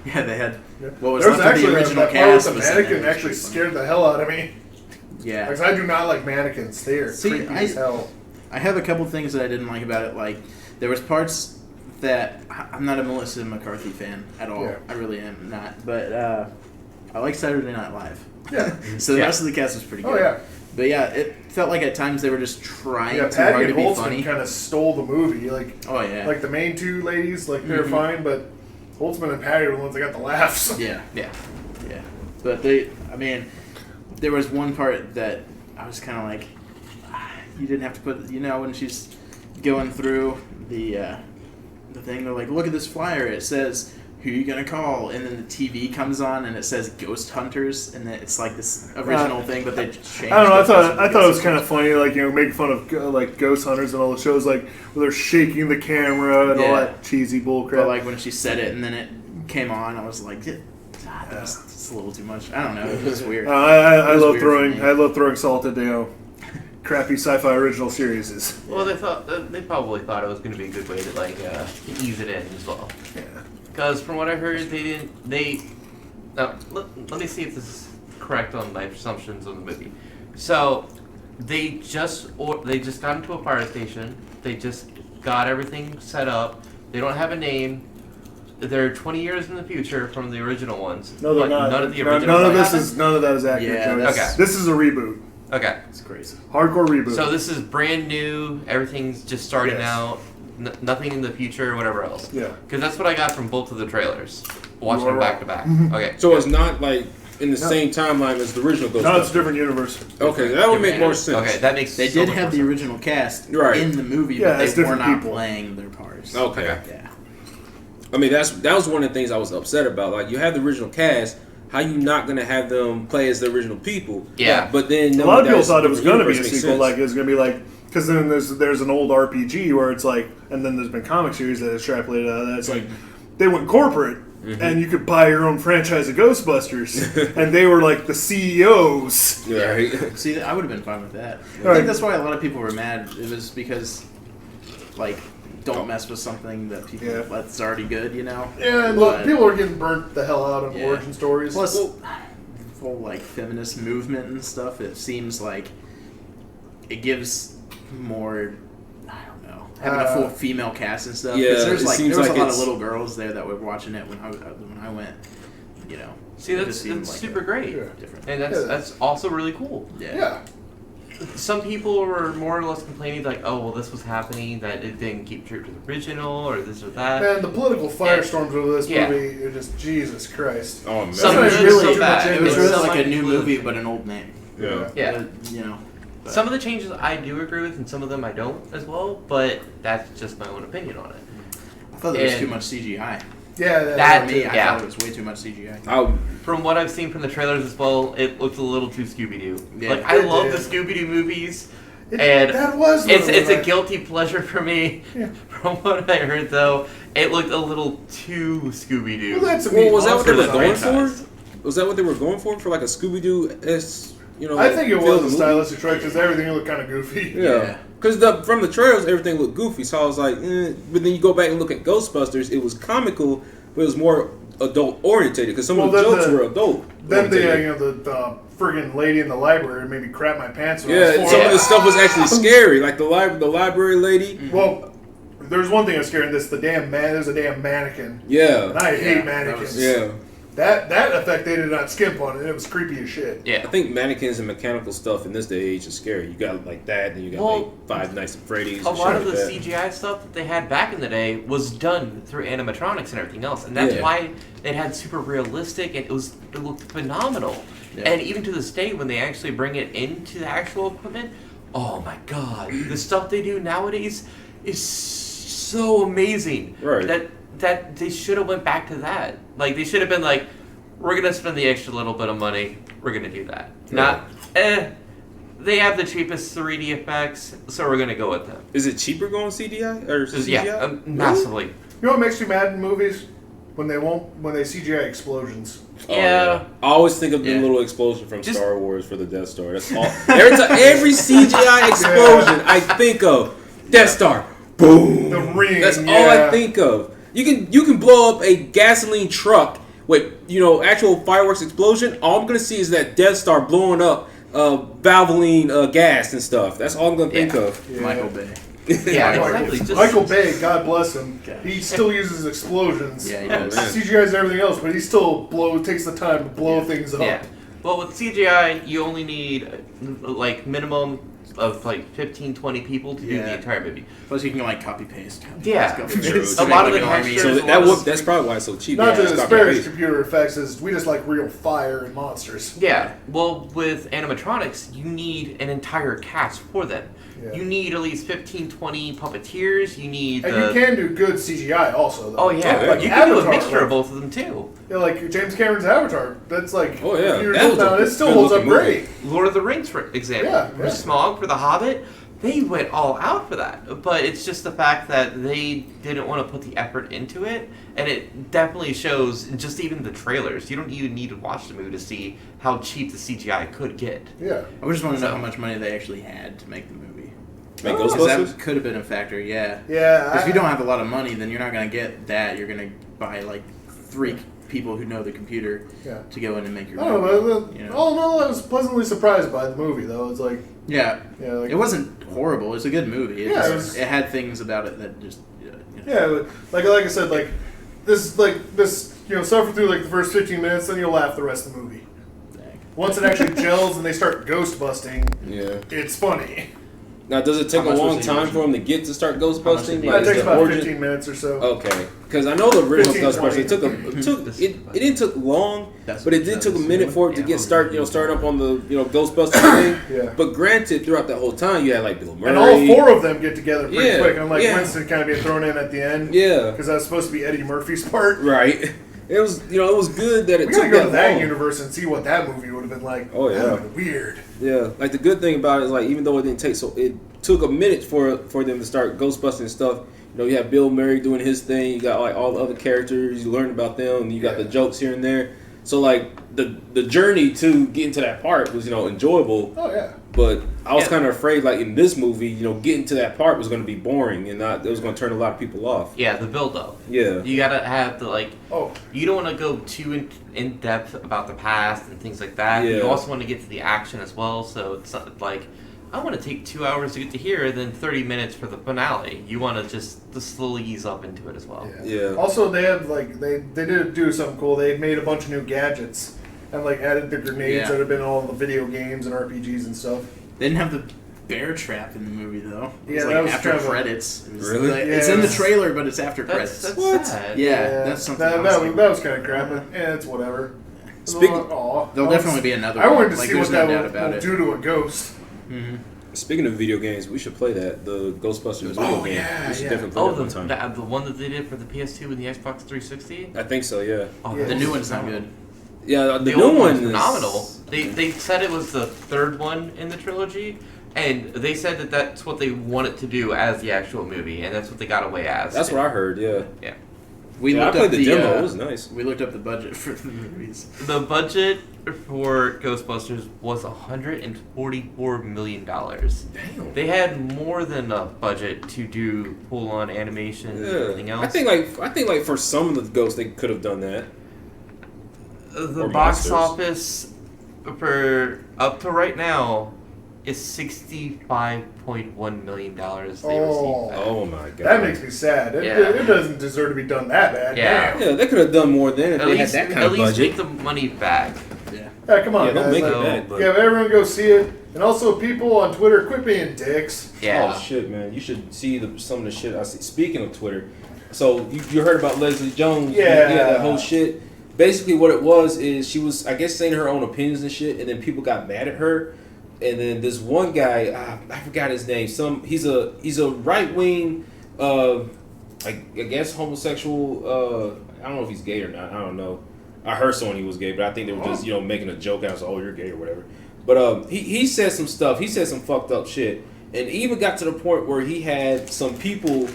Yeah, they had. yeah. What was there was left of actually the original that part with cast the was in mannequin there. actually It was pretty scared the hell out of me. funny. Yeah. Because I do not like mannequins. They are See, creepy as hell. I have a couple things that I didn't like about it. Like, there was parts that I'm not a Melissa McCarthy fan at all. Yeah. I really am not. But I like Saturday Night Live. Yeah. So the Yeah. rest of the cast was pretty good. Oh yeah. But yeah, it felt like at times they were just trying Yeah, too hard Patty to and be Holtzman funny. kind of stole the movie. Like Oh yeah. the main two ladies, like they're Mhm. fine, but Holtzman and Patty were the ones that got the laughs. Yeah. Yeah. Yeah. But there was one part that I was kind of like, you didn't have to put, when she's going through the thing, they're like, look at this flyer. It says, who you gonna call? And then the TV comes on and it says Ghost Hunters, and then it's like this original thing, but they changed. I don't know. I thought Ghostbusters it was to kind of funny, like making fun of like ghost hunters and all the shows, like where they're shaking the camera and all Yeah. that cheesy bull But crap. like when she said it and then it came on, I was like, that's a little too much. I don't know. It was weird. I It was love weird throwing for me. I love throwing salt at crappy sci-fi original series is. Well, they probably thought it was going to be a good way to like to ease it in as well. Yeah. Because from what I heard, let me see if this is correct on my assumptions on the movie. So they just got into a fire station. They just got everything set up. They don't have a name. They're 20 years in the future from the original ones. No, they're but not. None of the original. None of that is accurate. Yeah, Joey. okay. This is a reboot. Okay. It's crazy. Hardcore reboot. So this is brand new. Everything's just starting Yes. out. Nothing in the future or whatever else. Yeah. Because that's what I got from both of the trailers. Watching You are them back to right. back. Okay. So it's not like in the same timeline as the original Ghostbusters. No, it's a different universe. Okay, that would make more sense. Okay, that makes. They so did much have more the sense. original cast Right. in the movie, Yeah, but it's they were different not people. playing their parts. Okay. Yeah. I mean, that was one of the things I was upset about. Like, you have the original cast. How you not gonna have them play as the original people? Yeah. But then A lot of people thought it was going to be a universe makes sequel. sense. Like it was going to be like because then there's an old RPG where it's like, and then there's been comic series that extrapolated out of that. It's like they went corporate. And you could buy your own franchise of Ghostbusters, and they were like the CEOs. Right. See, I would have been fine with that. I Right. think that's why a lot of people were mad. It was because, like, don't mess with something that people that's already good, you know. Yeah, and look, people are getting burnt the hell out on Yeah. origin stories. Plus, whole like feminist movement and stuff. It seems like it gives more. I don't know, having a full female cast and stuff. 'Cause Yeah, there's it like seems there was like a lot of it's- little girls there that were watching it when I went. You know, See, it that's just seemed super great, Yeah. different. and Yeah. that's also really cool. yeah. Some people were more or less complaining like, oh, well, this was happening, that it didn't keep true to the original, or this or that. Man, the political firestorms of this Yeah. movie are just Jesus Christ. Oh man. Some Some of of it it's was really so bad. too much It was into really it. like a new Some- movie, but an old name. Yeah. Yeah. You know. but- Some of the changes I do agree with, and some of them I don't as well, but that's just my own opinion on it. I thought there was and- too much CGI. Yeah, That- For me, I yeah. thought it was way too much CGI. From what I've seen from the trailers as well, it looked a little too Scooby-Doo. Yeah. Like, I It love did. the Scooby-Doo movies, It- and that was it's a like- guilty pleasure for me. Yeah. From what I heard, though, it looked a little too Scooby-Doo. Well, that's a Well, was that what they for were the going franchise. for? Was that what they were going for? For like a Scooby Doo s, you know? I think it feel was the a movie? stylistic choice because everything looked kind of goofy. Yeah. Because from the trailers, everything looked goofy. So I was like, But then you go back and look at Ghostbusters, it was comical, but it was more adult orientated. Because some of the Well, then jokes the- were adult. Then the orientated. the friggin' lady in the library made me crap my pants. When I was Yeah, four. some of the stuff was actually scary. Like the library lady. Well, there's one thing that's scary in this. There's a damn mannequin. Yeah. And I hate that mannequins. was- Yeah. That effect they did not skimp on it. It was creepy as shit. Yeah. I think mannequins and mechanical stuff in this day and age is scary. You got like that, and you got Well, like Five Nights at Freddy's. A and lot shit of the like that. CGI stuff that they had back in the day was done through animatronics and everything else, and that's Yeah. why it had super realistic and it looked phenomenal. Yeah. And even to this day, when they actually bring it into the actual equipment, oh my god, the stuff they do nowadays is so amazing. Right. That they should have went back to that. Like they should have been like, we're gonna spend the extra little bit of money. We're gonna do that. Not they have the cheapest 3D effects, so we're gonna go with them. Is it cheaper going CDI or CGI? Yeah, massively. You know what makes me mad in movies? When they CGI explosions. Oh, Yeah. I always think of the Yeah. little explosion from Just- Star Wars for the Death Star. That's all. Every CGI explosion I think of Death Star. Boom. The ring. That's all I yeah. think of. You can blow up a gasoline truck with actual fireworks explosion. All I'm gonna see is that Death Star blowing up Valvoline gas and stuff. That's all I'm gonna think Yeah. of. Yeah. Michael Bay. Yeah, Michael- exactly. Just, Michael Bay, God bless him, Okay. he still uses explosions. Yeah, he Oh, does. man. CGI's and everything else, but he still takes the time to blow things up. Yeah. Well, with CGI, you only need like minimum of like 15, 20 people to do Yeah. the entire movie. Plus, you can like copy paste. Yeah. True. A lot of Like the an army. textures- So There's a lot of- that's probably why it's so cheap. Not Yeah, to it's disparage copy-paste. computer effects, is we just like real fire and monsters. Yeah. Well, with animatronics, you need an entire cast for them. Yeah. You need at least 15, 20 puppeteers. You need And you can do good CGI also, though. Oh yeah, Like you can do a Avatar, mixture like- of both of them too. Yeah, like James Cameron's Avatar. That's like, Oh, yeah. a few years That old was a now, and it still holds up good-looking movie. great. Lord of the Rings, for example. Yeah, For yeah. Smaug, for The Hobbit, they went all out for that. But it's just the fact that they didn't want to put the effort into it, and it definitely shows in just even the trailers. You don't even need to watch the movie to see how cheap the CGI could get. Yeah. I just want to know how much money they actually had to make the movie. Make Because Ghostbusters? that could have been a factor, yeah. Yeah. Because if you don't have a lot of money, then you're not going to get that. You're going to buy like 3 people who know the computer Yeah. to go in and make your I don't movie. know, but you know? all in all, I was pleasantly surprised by the movie, though. It's like, Yeah. like, It wasn't horrible. It's a good movie. Yeah, It had things about it that just... you know. yeah, like I said, this, suffer through like the first 15 minutes, then you'll laugh the rest of the movie. Dang. Once it actually gels and they start ghost busting, Yeah. it's funny. Now, does it take How a much long was the time original? for him to get to start ghost How much busting? did Yeah, it Is takes the about origin- 15 minutes or so. Okay, because I know the original 15, Ghostbusters. It 20. took it didn't took long, That's but it what did that took a was. minute for it to Yeah. get started up on the Ghostbusters thing. Yeah. But granted, throughout that whole time, you had like Bill Murray. And all 4 of them get together pretty Yeah, quick, unlike yeah. Winston kind of being thrown in at the end. Yeah, Because that was supposed to be Eddie Murphy's part. right. It was it was good that it We took gotta go to that long. universe and see what that movie would have been like. Oh, yeah. That would have been weird. Yeah, like the good thing about it is like even though it didn't take it took a minute for them to start ghostbusting stuff. You have Bill Murray doing his thing. You got like all the other characters. You learn about them, and you got the jokes here and there. So like the journey to getting to that part was enjoyable. Oh, yeah. But I was kind of afraid like in this movie, getting to that part was going to be boring and it was going to turn a lot of people off. Yeah, the build up. Yeah. You gotta have the Oh, you don't want to go too in depth about the past and things like that. Yeah. You also want to get to the action as well. So it's not like I want to take 2 hours to get to here, then 30 minutes for the finale. You want to just slowly ease up into it as well. Yeah. Also, they have they did do something cool. They had made a bunch of new gadgets and added the grenades Yeah. that have been in all the video games and RPGs and stuff. They didn't have the bear trap in the movie, though. It Yeah, was like that was after kind of a- credits. It was Really? like- it's in the Yeah. trailer, but it's after That's credits. What? sad. Yeah, that's something I was like- that was kind of crap, but it's whatever. Speaking- There'll definitely be another I one. wanted to Like, see there's what no that doubt will about it. do to a ghost. Mhm. Speaking of video games, we should play that the Ghostbusters video Oh, game. yeah, We should yeah. definitely play Oh, that one time. the one that they did for the PS2 and the Xbox 360. I think so. Yeah. Oh, Yeah. The new one's not good. Yeah. The The new old one one's is phenomenal. They said it was the 3rd one in the trilogy, and they said that that's what they wanted to do as the actual movie, and that's what they got away as. That's what I heard. Yeah. Yeah. We Yeah, I looked played up the demo. It was nice. We looked up the budget for the movies. The budget for Ghostbusters was $144 million. Damn. They had more than enough budget to do full-on animation and everything else. I think like for some of the ghosts they could have done that. The or box monsters. office for up to right now is $65.1 million they Oh. received back. Oh my god. That makes me sad. Yeah. It doesn't deserve to be done that bad. Yeah. Damn. Yeah, they could have done more then if At they least, had that kind at of least budget. make the money back. Yeah. Yeah, come on, Yeah, don't guys. make it So- bad. But... Yeah, everyone go see it. And also, people on Twitter, quit being dicks. Yeah. Oh shit, man! You should see some of the shit I see. Speaking of Twitter, so you heard about Leslie Jones? Yeah. that whole shit. Basically, what it was is she was, I guess, saying her own opinions and shit, and then people got mad at her. And then this one guy, I forgot his name. He's a right wing, I guess homosexual. I don't know if he's gay or not. I don't know. I heard someone he was gay, but I think they were just making a joke out of, oh, you're gay or whatever. But he said some stuff. He said some fucked up shit, and it even got to the point where he had some people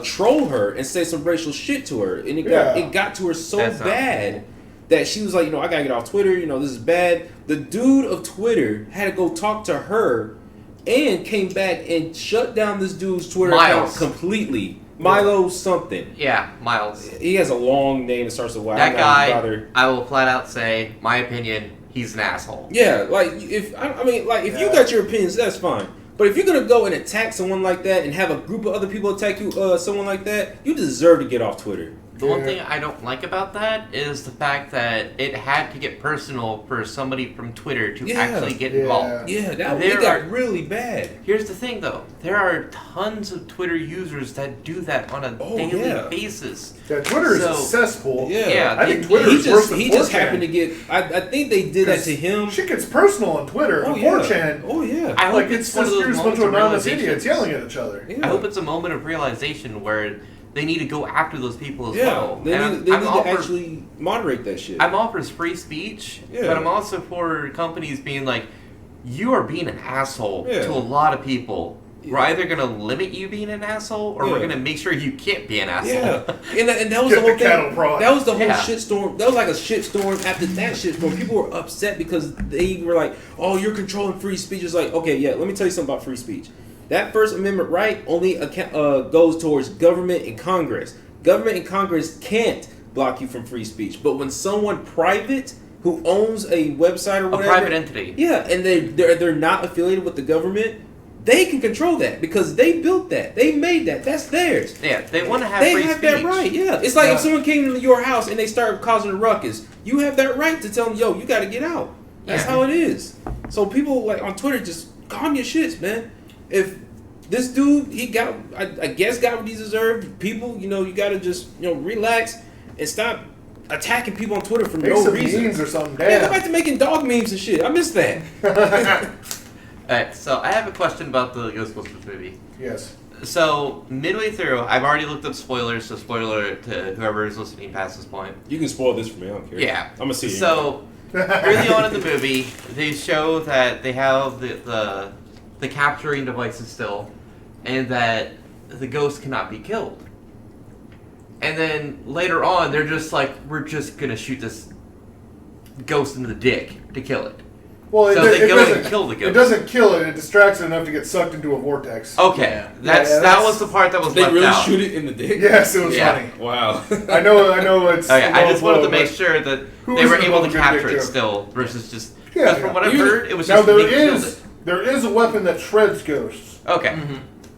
troll her and say some racial shit to her, and it got to her so That's not bad cool. that she was like, I gotta get off Twitter. This is bad. The dude of Twitter had to go talk to her, and came back and shut down this dude's Twitter Miles. account completely. Milo something. Yeah, Miles. He has a long name that starts with Y. That I'm not guy, bothered. I will flat out say, my opinion, he's an asshole. Yeah, like if you got your opinions, that's fine. But if you're gonna go and attack someone like that and have a group of other people attack you, someone like that, you deserve to get off Twitter. The one thing I don't like about that is the fact that it had to get personal for somebody from Twitter to Yeah. actually get Yeah. involved. Yeah, it There got are- really bad. Here's the thing, though. There are tons of Twitter users that do that on a daily yeah. basis. Yeah, Twitter is So- a cesspool. Yeah, I think they- Twitter He is worse than just 4chan. happened to get. I think they did that to him. Shit gets personal on Twitter. Oh on yeah. 4chan, Oh yeah. I hope like it's it's one of just those you're just a bunch of moments of anonymous realization. idiots yelling at each other. Yeah. I hope it's a moment of realization where they need to go after those people as Yeah, well. they And need I'm to all for- actually moderate that shit. I'm all for free speech, Yeah. but I'm also for companies being like, you are being an asshole Yeah. to a lot of people. we're either gonna limit you being an asshole, or we're Yeah. gonna make sure you can't be an asshole. Yeah, and that was Get the whole the cattle thing. prod. That was the whole Yeah. shitstorm. That was like a shitstorm after that shitstorm. People were upset because they were like, "Oh, you're controlling free speech." It's like, okay, yeah. Let me tell you something about free speech. That First Amendment right only goes towards government and Congress. Government and Congress can't block you from free speech. But when someone private who owns a website or A whatever, private entity. yeah, and they're not affiliated with the government, they can control that because they built that. They made that. That's theirs. Yeah, they want to have They free have speech. that right, yeah. It's like Yeah. if someone came into your house and they started causing a ruckus, you have that right to tell them, yo, you got to get out. That's Yeah. how it is. So people like on Twitter, just calm your shits, man. If this dude, he got, I guess, got what he deserved. People, you got to just, relax and stop attacking people on Twitter for Make no some reason. memes or something. Yeah, go Damn. back to making dog memes and shit. I miss that. Alright, so I have a question about the Ghostbusters movie. Yes. So, midway through, I've already looked up spoilers, so spoiler to whoever is listening past this point. You can spoil this for me. I don't care. Yeah. I'm gonna see it. So, early on in the movie, they show that they have the capturing devices still, and that the ghost cannot be killed. And then later on, they're just like, we're just gonna shoot this ghost into the dick to kill it. Well, So they go doesn't and kill the It ghost. doesn't kill it. It distracts it enough to get sucked into a vortex. Okay, Yeah. that that's- was the part that was They left really out. shoot it in the dick? Yes, it was Yeah. funny. Wow. I know. It's. Okay, I low just wanted blow, to make but- sure that Who they was were the able to one good capture dick it joke? still, versus just Yeah, because from yeah. what I've Even- heard, it was Now just there they killed is it. there is a weapon that shreds ghosts. Okay,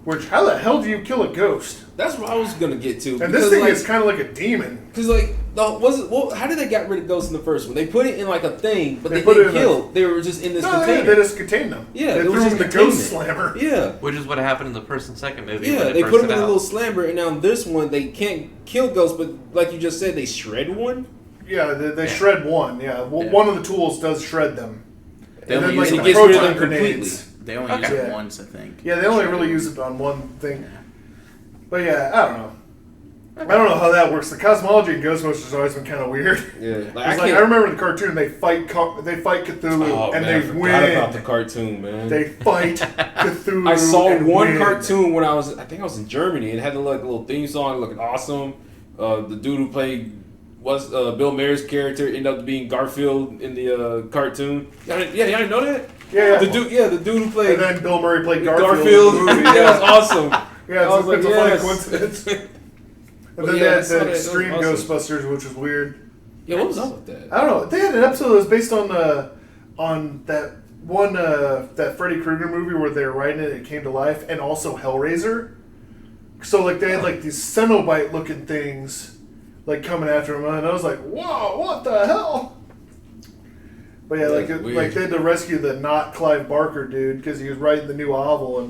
Which how the hell do you kill a ghost? That's what I was gonna get to. And this thing is kind of like a demon. Because how did they get rid of ghosts in the first one? They put it in like a thing, but They they, put didn't it in a- kill. They were just in this No, container. they just contained them. Yeah, they it was threw them just in the ghost containment. slammer. Yeah, which is what happened in the first and second movie. yeah. when They burst put them in it a out. little slammer, and now this one they can't kill ghosts, but like you just said, they shred one. Yeah, they Yeah. shred one. Yeah, well, Yeah. one of the tools does shred them. They And only then use like it the gets rid of proton them completely. grenades. They only Okay. use it Yeah. once, I think. Yeah, they only really use it on one thing. But yeah, I don't know. I don't know how that works. The cosmology in Ghostbusters has always been kind of weird. Yeah, It's like I remember the cartoon. They fight Cthulhu Oh, and man, I they forgot about the win. cartoon, man. They fight Cthulhu. I saw and one win. cartoon when I think I was in Germany. It had the like little theme song, looking awesome. The dude who played Bill Maher's character ended up being Garfield in the cartoon. Y'all didn't know that? Yeah, The dude who played And then Bill Murray played Garfield. Garfield. In the movie. That was awesome. Yeah, I was it's, like, it's a yes. funny coincidence. And But then yeah, they I had saw the that. That was Extreme awesome. Ghostbusters, which was weird. Yeah, what was up with that? I don't know. They had an episode that was based on that one that Freddy Krueger movie where they were writing it, it came to life, and also Hellraiser. So like they had like these Cenobite looking things like coming after him, and I was like, whoa, what the hell? But yeah, That's like weird. they had to rescue the not Clive Barker dude because he was writing the new novel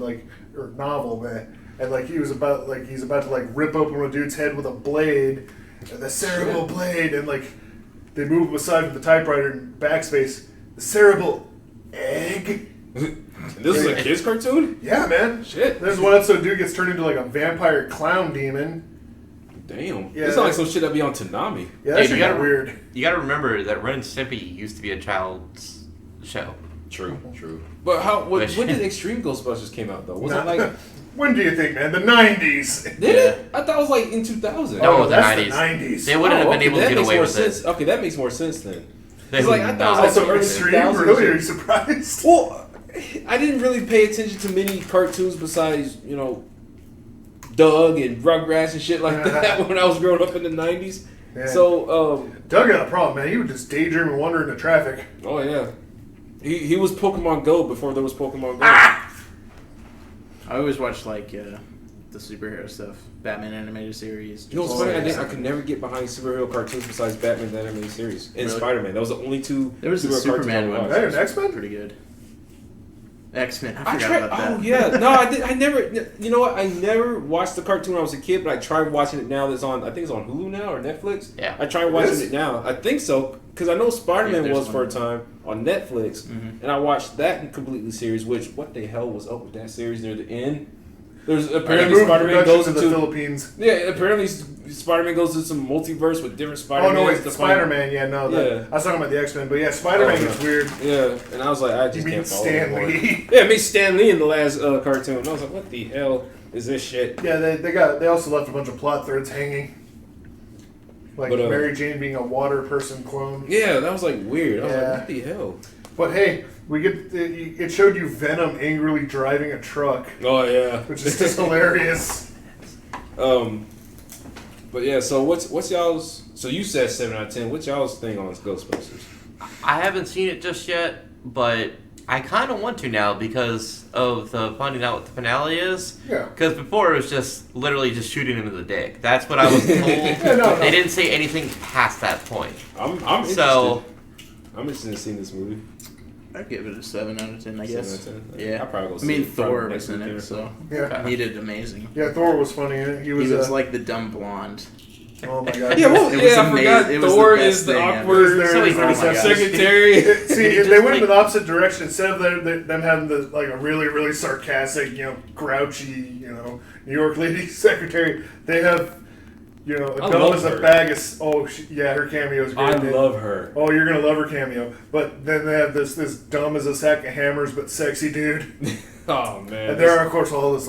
man. And like he's about to like rip open a dude's head with a blade, and the cerebral blade, and like they move him aside from the typewriter and backspace. The cerebral egg. This is a kids cartoon? Yeah, man. Shit. There's one episode dude gets turned into like a vampire clown demon. Damn. Yeah, This sounds like some shit that'd be on Toonami. Yeah, Hey, that shit got weird. You gotta remember that Ren and Stimpy used to be a child's show. True. But when did Extreme Ghostbusters came out though? Was it like When do you think, man? The 90s. did it? I thought it was like in 2000. No, the that's 90s. the 90s. They wouldn't have been able to that get makes away more with sense. it. Okay, that makes more sense then. They It's like, would I thought not. it was Also, early Extreme, 2000s. really? Are you surprised? Well, I didn't really pay attention to many cartoons besides, Doug and Rugrats and shit like that when I was growing up in the 90s. Yeah. So, Doug had a problem, man. He would just daydream and wander into traffic. oh yeah. He was Pokemon Go before there was Pokemon Go. I always watch like the superhero stuff, Batman animated series. You know what's just- funny? I could never get behind superhero cartoons besides Batman the animated series and Really? Spider-Man. That was the only two There was the superhero cartoons Superman I one. watched. Hey, an X-Men? Pretty good. X-Men. I I forgot tried. about that. Oh yeah, no, I did. I never. You know what? I never watched the cartoon when I was a kid, but I tried watching it now. That's on. I think it's on Hulu now or Netflix. Yeah. I tried watching is? it now. I think so because I know Spider-Man Yeah, there's was for a one. time on Netflix, Mhm. and I watched that completely series. Which what the hell was up with that series near the end? There's They apparently moved Spider-Man production goes to the into Philippines. yeah. Apparently Spider-Man goes to some multiverse with different Oh Spider-Man. no, wait, Spider-Man. Yeah, no, Yeah. I was talking about the X-Men, but yeah, Spider-Man Oh, gets weird. Yeah, and I was like, I You just mean can't follow Stan anymore. Lee? Yeah, it made Stan Lee in the last cartoon. And I was like, what the hell is this shit? Yeah, they also left a bunch of plot threads hanging. Like But, Mary Jane being a water person clone. Yeah, that was like weird. I was Yeah. like, what the hell? But hey, it showed you Venom angrily driving a truck, Oh yeah, which is just hilarious. But yeah, so what's y'all's? So you said 7 out of 10. What's y'all's thing on Ghostbusters? I haven't seen it just yet, but I kind of want to now because of the finding out what the finale is. Yeah. Because before it was just literally just shooting him in the dick. That's what I was told. No. They didn't say anything past that point. I'm interested. So I'm interested in seeing this movie. I'd give it a 7 out of 10, I 7 guess. out of 10? Yeah. I'll probably go I see mean, it probably Thor next was in weekend it, or so Yeah. he did amazing. Yeah, Thor was funny in it. He was, like the dumb blonde. oh my god. Yeah, well, It was I amazing. forgot It was Thor the best is the thing ever. awkward So he- oh my gosh. secretary. See, Just they went like- in the opposite direction. Instead of them having a really, really sarcastic, grouchy, New York lady secretary, they have, I dumb love as a her. bag of. Her cameo is great. I love her. Oh, you're gonna love her cameo. But then they have this dumb as a sack of hammers but sexy dude. Oh man. And there are of course all this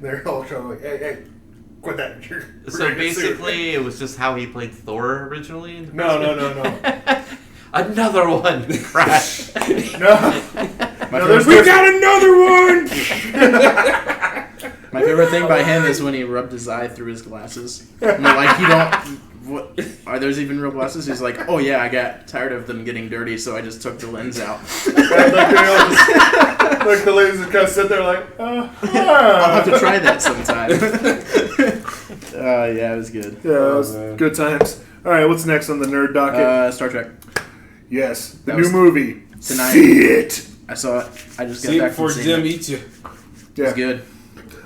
they're all trying to hey, quit that. You're So gonna get sued. basically, it was just how he played Thor originally. In the No. Another one crashed. No. My No, there's favorite- got another one. My favorite thing by him is when he rubbed his eye through his glasses. And they're like, you don't. What, are those even real glasses? He's like, oh yeah, I got tired of them getting dirty, so I just took the lens out. And they all just, the ladies just kind of sit there I'll have to try that sometime. Yeah, it was good. Yeah, it was man. good times. All right, what's next on the nerd docket? Star Trek. Yes, the that new was movie. tonight. See it. I saw it. I just got See back before from seeing Jim it. eats you. It Yeah. was good.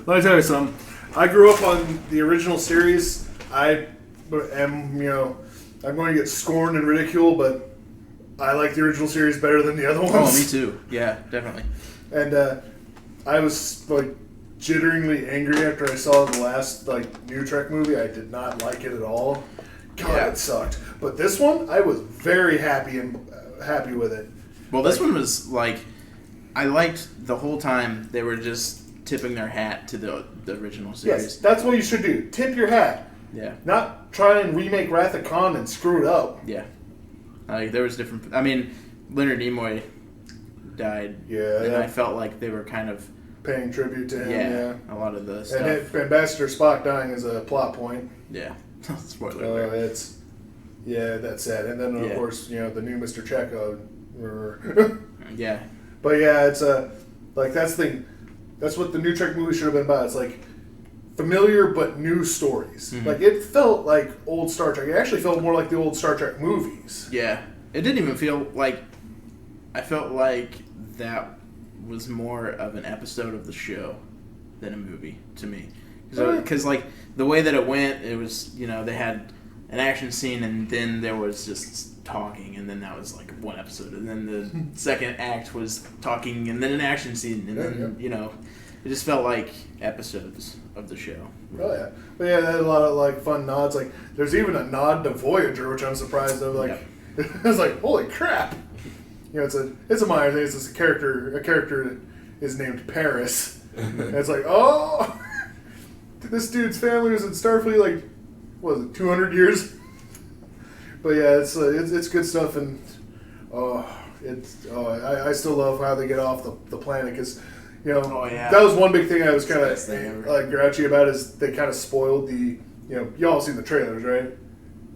Let me tell you something. I grew up on the original series. I am, I'm going to get scorned and ridiculed, but I like the original series better than the other ones. Oh, me too. Yeah, definitely. And I was jitteringly angry after I saw the last new Trek movie. I did not like it at all. God, Yeah. it sucked. But this one, I was very happy with it. Well, this one was I liked the whole time they were just tipping their hat to the original series. Yes, that's what you should do. Tip your hat. Yeah. Not try and remake Wrath of Khan and screw it up. Yeah. There was different. I mean, Leonard Nimoy died. Yeah, And yeah. I felt like they were kind of Paying tribute to him. a lot of the And stuff. Ambassador Spock dying is a plot point. Yeah. Spoiler So alert. that's sad. And then of Yeah. course the new Mr. Checo. Yeah. But yeah, it's that's what the new Trek movie should have been about. It's familiar but new stories. Mhm. It felt like old Star Trek. It actually felt more like the old Star Trek movies. Yeah. It didn't even feel like. I felt like that was more of an episode of the show than a movie to me. Because the way that it went, it was they had an action scene and then there was just talking and then that was one episode and then the second act was talking and then an action scene and then it just felt like episodes of the show. Oh yeah, but yeah, they had a lot of fun nods. There's even a nod to Voyager, which I'm surprised of. Yep. It's holy crap. It's a minor thing. It's just a character is named Paris. And it's oh, this dude's family was in Starfleet what was it, 200 years? But yeah, it's good stuff, and I still love how they get off the planet because Oh, yeah. that was one big thing I was kind Best thing ever. of grouchy about is they kind of spoiled the y'all seen the trailers, right?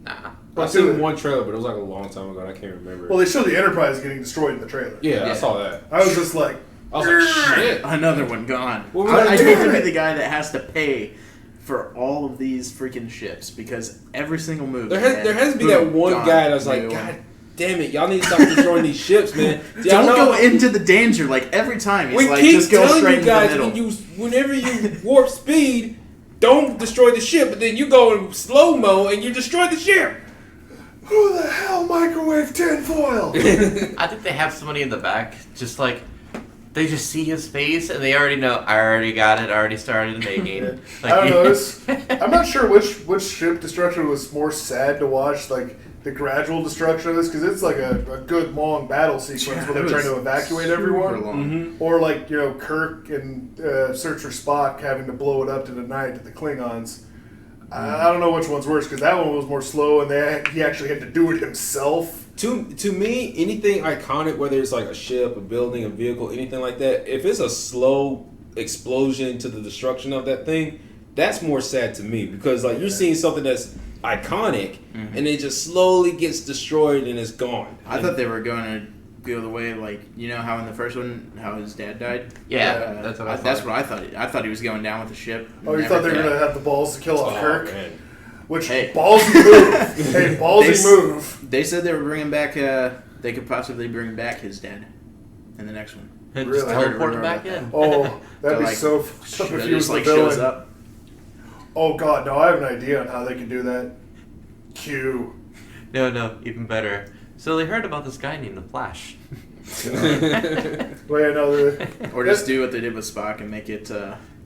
Nah. I've seen one trailer, but it was a long time ago, and I can't remember. Well, they showed the Enterprise getting destroyed in the trailer. yeah, Yeah. I saw that. I was just like, I was like, shit. Another one gone. Well, I damn hate to it. be the guy that has to pay for all of these freaking ships because every single movie. There has to be that one guy that's like, God damn it, y'all need to stop destroying these ships, man. Don't go into the danger every time. He's We keep just go telling straight you into guys the middle. whenever you warp speed, don't destroy the ship, but then you go in slow mo and you destroy the ship. who the hell microwave tinfoil? I think they have somebody in the back, just they just see his face and they already know. I already got it. I already started making. Yeah. Like, I don't know. I'm not sure which ship destruction was more sad to watch, like the gradual destruction of this, because it's like a good long battle sequence where they're trying to evacuate everyone, long. or like Kirk and Search for Spock having to blow it up to the night to the Klingons. I don't know which one's worse, because that one was more slow and he actually had to do it himself. To me, anything iconic, whether it's like a ship, a building, a vehicle, anything like that, if it's a slow explosion to the destruction of that thing, that's more sad to me, because like you're seeing something that's iconic and it just slowly gets destroyed and it's gone. I thought they were going to go the way, like, how in the first one, how his dad died? Yeah, that's what I thought. That's what I thought. I thought he was going down with the ship. Oh, you thought they were going to have the balls to kill off Kirk? Man. Which, Hey. ballsy move. Hey, ballsy move. They said they were bringing back, they could possibly bring back his dad in the next one. And Really? just teleport him back in. Oh, that'd be like, so fucked up if That he was just, the like, villain. shows up. Oh, God, no, I have an idea on how they can do that. Q. No, even better. So they heard about this guy named the Flash. Wait, no, Or just do what they did with Spock and make it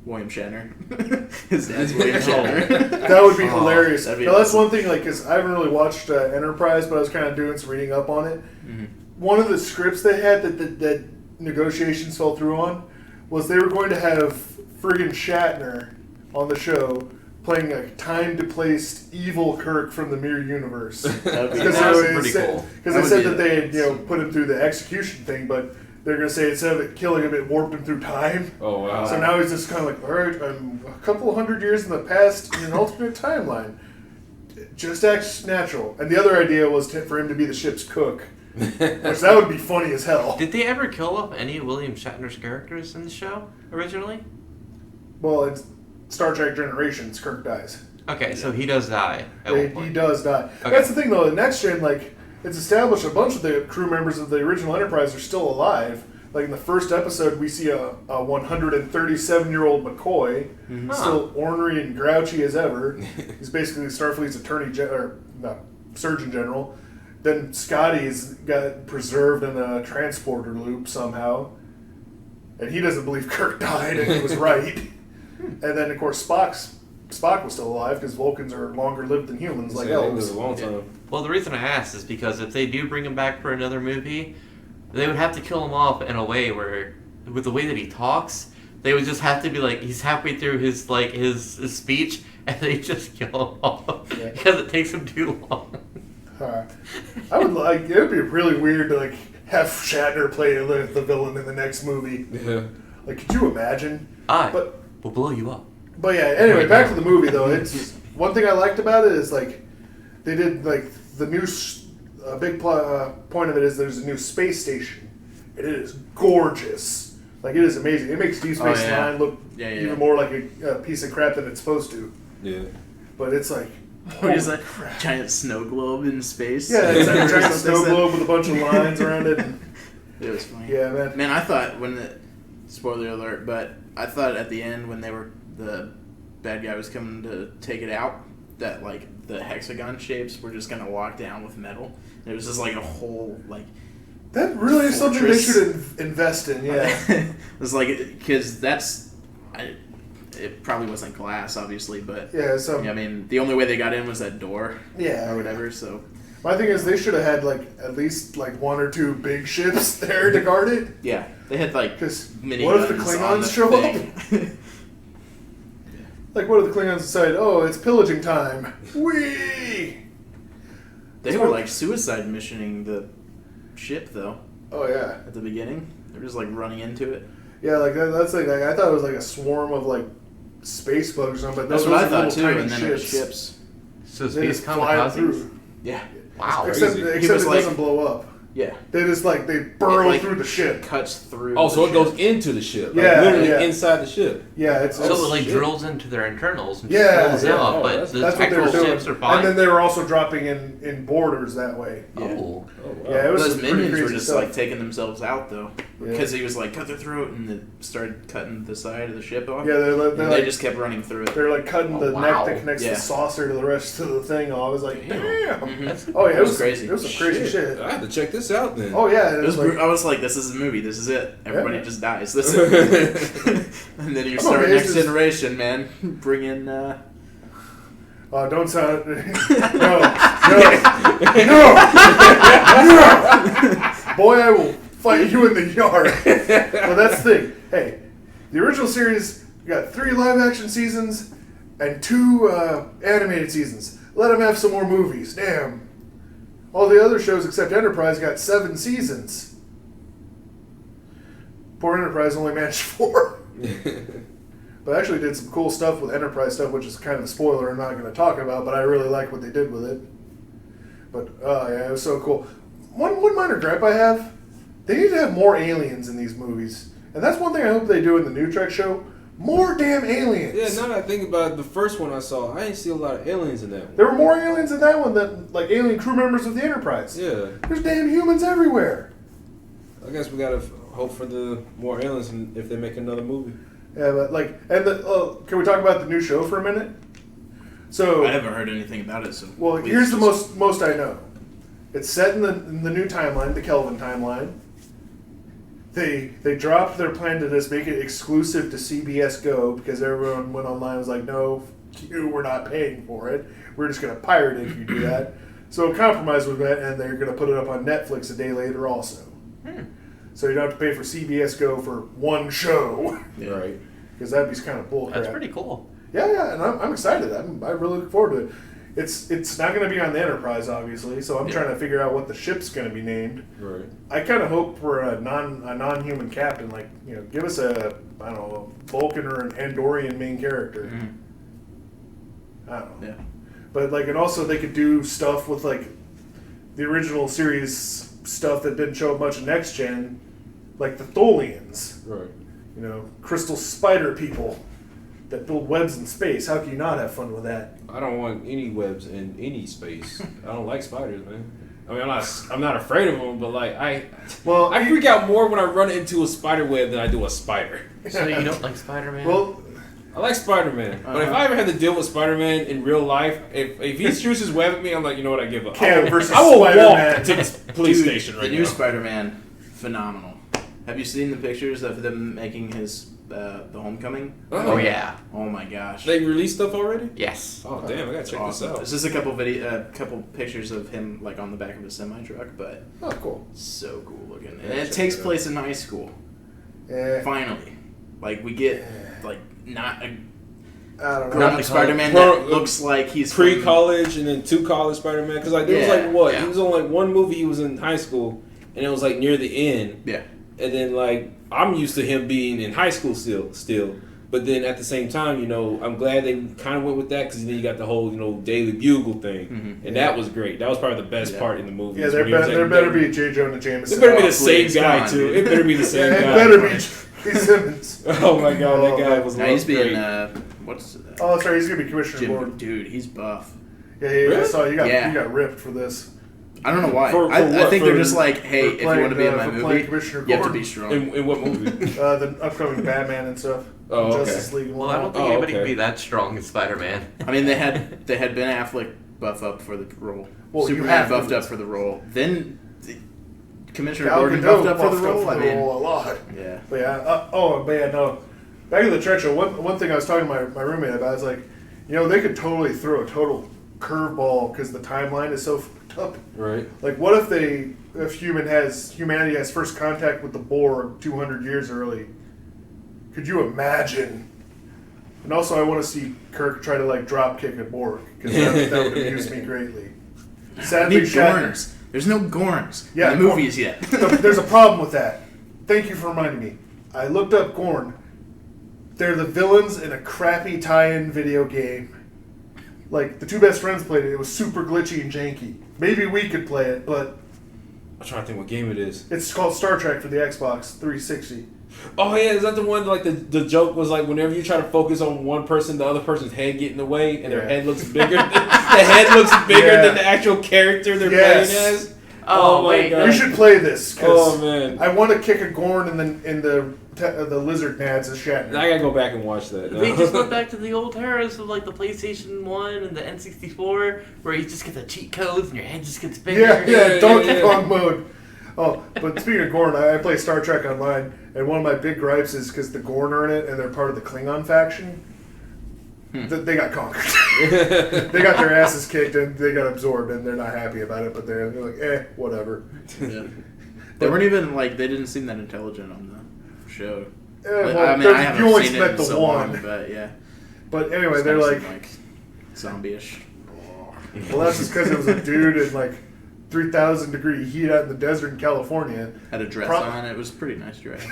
William Shatner. His dad's William Shatner. that would be hilarious. that'd be Now, that's awesome. one thing, like, because I haven't really watched Enterprise, but I was kind of doing some reading up on it. Mm-hmm. One of the scripts they had that negotiations fell through on was they were going to have friggin' Shatner on the show playing a time-displaced evil Kirk from the Mirror Universe. That'd be Because That's pretty cool. they said that they had put him through the execution thing, but they're going to say instead of it killing him, it warped him through time. Oh wow. So now he's just kind of like, all right, I'm a couple hundred years in the past in an alternate timeline. Just act natural. And the other idea was for him to be the ship's cook, which that would be funny as hell. Did they ever kill off any of William Shatner's characters in the show originally? Well, it's Star Trek Generations, Kirk dies. Okay, so he does die at one He point. does die. Okay. That's the thing, though. The Next Gen, like, it's established a bunch of the crew members of the original Enterprise are still alive. Like, in the first episode, we see a 137-year-old McCoy, still ornery and grouchy as ever. He's basically Starfleet's Surgeon General. Then Scotty's got preserved in a transporter loop somehow. And he doesn't believe Kirk died, and he was right. And then, of course, Spock was still alive, because Vulcans are longer lived than humans, like They live elves. a long time. Well, the reason I asked is because if they do bring him back for another movie, they would have to kill him off in a way where, with the way that he talks, they would just have to be like, he's halfway through his speech, and they just kill him off because it takes him too long. I would like. It would be really weird to like have Shatner play the villain in the next movie. Yeah. Like, could you imagine? I But will blow you up. But yeah. Anyway, back to the movie though. It's one thing I liked about it is like they did like the new big point of it is there's a new space station, and it is gorgeous. Like, it is amazing. It makes Deep Space Nine look even more like a piece of crap than it's supposed to. Yeah. But it's like. Or just a giant snow globe in space. Yeah, it's like a giant Something snow said. globe with a bunch of lines around it. It was funny. Yeah, man. Man, I thought spoiler alert, but I thought at the end when the bad guy was coming to take it out, that like the hexagon shapes were just gonna walk down with metal. And it was just like a whole like. That really is something they fortress. should invest in. Yeah. It was like, because it probably wasn't glass, obviously, but Yeah. So. I mean, the only way they got in was that door, Yeah. or whatever. So My thing is, they should have had like at least like one or two big ships there to guard it. yeah, they had like Because mini. what if the guns on Klingons show thing. up? Like, what if the Klingons decide, oh, it's pillaging time? Whee! They were like suicide missioning the ship though Oh yeah, at the beginning. They're just like running into it. yeah. Like that's like I thought it was like a swarm of like space bugs or something. But That's those what I are thought little too. tiny And then it was ships. So They space just fly kamikazes? through. Yeah, Wow. Except Crazy. it He was like- doesn't blow up. yeah. They just like they burrow It, like, through the ship. Cuts through. Oh, so the it goes ship. into the ship. Like, Yeah, literally yeah. inside the ship. Yeah, it's So it like shit. drills into their internals and Yeah, pulls yeah. out, Oh, but the that's what they were actual doing. ships are fine. And then they were also dropping in borders that way. Yeah. Oh. Oh, wow. Yeah, it was Those some pretty minions were crazy just stuff. like taking themselves out though, Yeah. because he was like cut their throat and they started cutting the side of the ship off. Yeah, they're and they like just kept running through it. they're like cutting Oh, the wow. neck that connects Yeah. the saucer to the rest of the thing. I was like, damn. Mhm. Oh yeah, It was crazy. It was some crazy shit. I have to check this out then. Oh yeah, It it was was like, I was like, this is a movie. This is it. Everybody Yeah. just dies. This is it. And then you I'm start amazed next this- generation, man. Bring in. don't sound. No. Boy, I will fight you in the yard. But that's the thing. Hey, the original series got 3 live-action seasons and 2 animated seasons. Let them have some more movies. Damn. All the other shows except Enterprise got 7 seasons. Poor Enterprise only managed 4. But I actually did some cool stuff with Enterprise stuff, which is kind of a spoiler I'm not going to talk about, but I really like what they did with it. But, yeah, it was so cool. One minor gripe I have, they need to have more aliens in these movies. And that's one thing I hope they do in the new Trek show. More damn aliens! Yeah, now that I think about it, the first one I saw, I didn't see a lot of aliens in that one. There were more aliens in that one than, like, alien crew members of the Enterprise. Yeah. There's damn humans everywhere. I guess we gotta hope for the more aliens if they make another movie. Yeah, but, like, and can we talk about the new show for a minute? So, I haven't heard anything about it. So well, please here's the just- most I know. It's set in the new timeline, the Kelvin timeline. They dropped their plan to just make it exclusive to CBS Go because everyone went online and was like, no, we're not paying for it. We're just going to pirate it if you do that. So compromise with that, and they're going to put it up on Netflix a day later also. So you don't have to pay for CBS Go for one show Yeah. Right. because that'd be kind of bullcrap. That's pretty cool. Yeah, and I'm excited. I really look forward to it. It's not going to be on the Enterprise, obviously, so I'm Yeah. trying to figure out what the ship's going to be named. Right. I kind of hope for a non-human captain, like, you know, give us a Vulcan or an Andorian main character. Mhm. I don't know. Yeah. But like, and also they could do stuff with like the original series stuff that didn't show up much in Next Gen, like the Tholians. Right. You know, crystal spider people that build webs in space. How can you not have fun with that? I don't want any webs in any space. I don't like spiders, man. I mean, I'm not afraid of them, but like I freak out more when I run into a spider web than I do a spider. So you don't like Spider-Man? Well, I like Spider-Man, but if I ever had to deal with Spider-Man in real life, if he shoots his web at me, I'm like, you know what, I give up. Cam versus I will Spider-Man. walk to the police Dude, station right the now. new Spider-Man, phenomenal. Have you seen the pictures of them making his the Homecoming? oh yeah. Oh my gosh. They released stuff already? Yes. Oh damn, I gotta It's check awesome. this out. It's just a couple pictures of him like on the back of a semi truck, but oh, cool. so cool looking. And Yeah, it check takes it out. place in high school. Yeah, Finally, like we get like not a I don't know. grown-up Spider-Man Pro- that looks like he's from- Pre-college and then to college Spider-Man, because like there was like what? Yeah. He was on like one movie. He was in high school, and it was like near the end. Yeah. And then like I'm used to him being in high school still. But then at the same time, you know, I'm glad they kind of went with that because then you got the whole, you know, Daily Bugle thing, Mhm. and that was great. That was probably the best Yeah. part in the movie. Yeah, is there when he was at- better be J. Jonah It Jameson. better be the Oh, same please, guy come on, too. dude. It better be the Yeah, same it guy. better be J. Simmons. Oh my god, that guy was Now he's great. being what's Oh, that's right. He's gonna be Commissioner Jim? Gordon. Dude, he's buff. Yeah, I Really? saw you got Yeah. you got ripped for this. I don't know why. For I what? think they're For- just like, hey, if you want to be in my for playing movie, Commissioner you have to Gordon. be strong. In what movie? The upcoming Batman and stuff. Oh, okay. Justice League. and Well, I don't whatnot. think Oh, anybody okay. can be that strong as Spider-Man. I mean, they had Ben Affleck buff up for the role. Well, you Superman have to. buffed up for the role. Then Commissioner Gal Gordon Gadot buffed up for the buffed up role. for I the mean, role a lot. yeah. But yeah, no. Back in the Trek show, one thing I was talking to my roommate about is like, you know, they could totally throw a total curveball because the timeline is so fucked up. Right. Like, what if humanity has first contact with the Borg 200 years early? Could you imagine? And also, I want to see Kirk try to like drop kick a Borg because that would amuse me greatly. I Sadly, need Gorns. There's no Gorns Yeah, in the movies yet. There's a problem with that. Thank you for reminding me. I looked up Gorn. They're the villains in a crappy tie-in video game. Like, the two best friends played it. It was super glitchy and janky. Maybe we could play it, but I'm trying to think what game it is. it's called Star Trek for the Xbox 360. Oh yeah, is that the one like the joke was like whenever you try to focus on one person, the other person's head get in the way, and their Yeah. head looks bigger. The head looks bigger Yeah. than the actual character they're Yes. playing as. Oh, my wait, God. You should play this. 'Cause Oh man, I want to kick a Gorn in the lizard nads as Shatner. I gotta go back and watch that. They just went back to the old eras of like the PlayStation 1 and the N64, where you just get the cheat codes and your head just gets bigger. Yeah, Donkey yeah. Kong mode. Oh, but speaking of Gorn, I play Star Trek Online, and one of my big gripes is because the Gorn are in it, and they're part of the Klingon faction. They got conquered. They got their asses kicked, and they got absorbed, and they're not happy about it. But they're like, whatever. Yeah. They weren't even like they didn't seem that intelligent on the show. Well, I mean, I haven't you only seen it met in the so one. long, but yeah. But anyway, It's they're kinda like, seemed zombie-ish. well, that's just because it was a dude in like 3,000 degree heat out in the desert in California. Had a dress Pro- on. It was a pretty nice dress.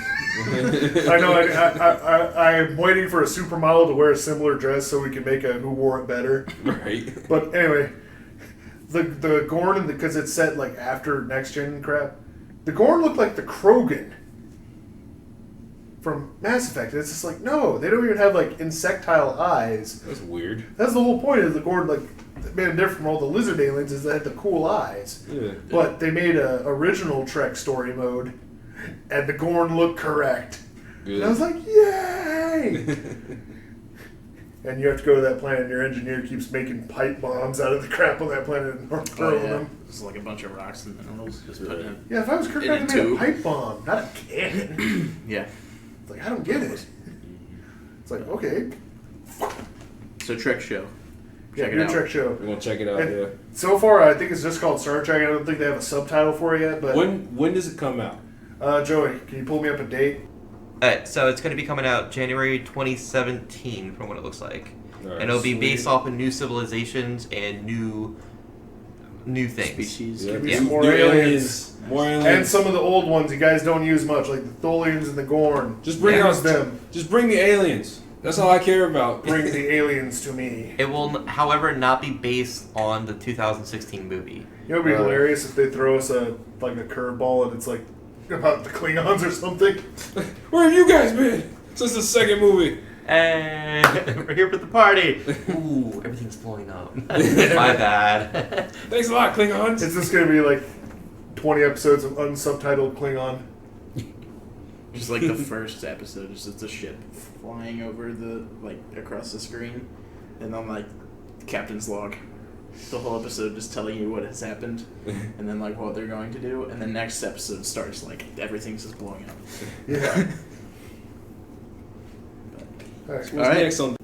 I know. I'm waiting for a supermodel to wear a similar dress so we can make a who wore it better. Right. But anyway, the Gorn, because it's set like after Next Gen crap, the Gorn look like the Krogan from Mass Effect. It's just like, no, they don't even have like insectile eyes. That's weird. That's the whole point of the Gorn. Like, made them different from all the lizard aliens is they had the cool eyes. Yeah. But they made a original Trek story mode, and the Gorn looked correct. Good. And I was like, yay! And you have to go to that planet, and your engineer keeps making pipe bombs out of the crap on that planet and hurling them. It's like a bunch of rocks and minerals just put in. Yeah, if I was Kirk, In I'd a have made a tube. pipe bomb, not a cannon. Yeah. It's like, I don't get it. It's like, okay. So Trek show. Yeah, Check it new out. Trek show. We're gonna check it out. And Yeah. so far, I think it's just called Star Trek. I don't think they have a subtitle for it yet. But When does it come out? Joey, can you pull me up a date? Alright, so it's going to be coming out January 2017 from what it looks like. Alright, And it'll be sweet. based off of new civilizations and new things. Species. Yeah. Give me Yeah. some more New aliens. More aliens. And some of the old ones you guys don't use much, like the Tholians and the Gorn. Just bring Use out them. Just bring the aliens. That's all I care about. Bring the aliens to me. It will, however, not be based on the 2016 movie. You know, it'd be hilarious if they throw us a curveball and it's like about the Klingons or something. Where have you guys been since the second movie? Hey, we're here for the party. Ooh, everything's blowing up. My bad. Thanks a lot, Klingons. It's just gonna be like 20 episodes of unsubtitled Klingon. Just like the first episode, just it's a ship flying over across the screen, and then like captain's log. The whole episode just telling you what has happened, and then like what they're going to do, and the next episode starts like everything's just blowing up. Yeah. What's All right. next on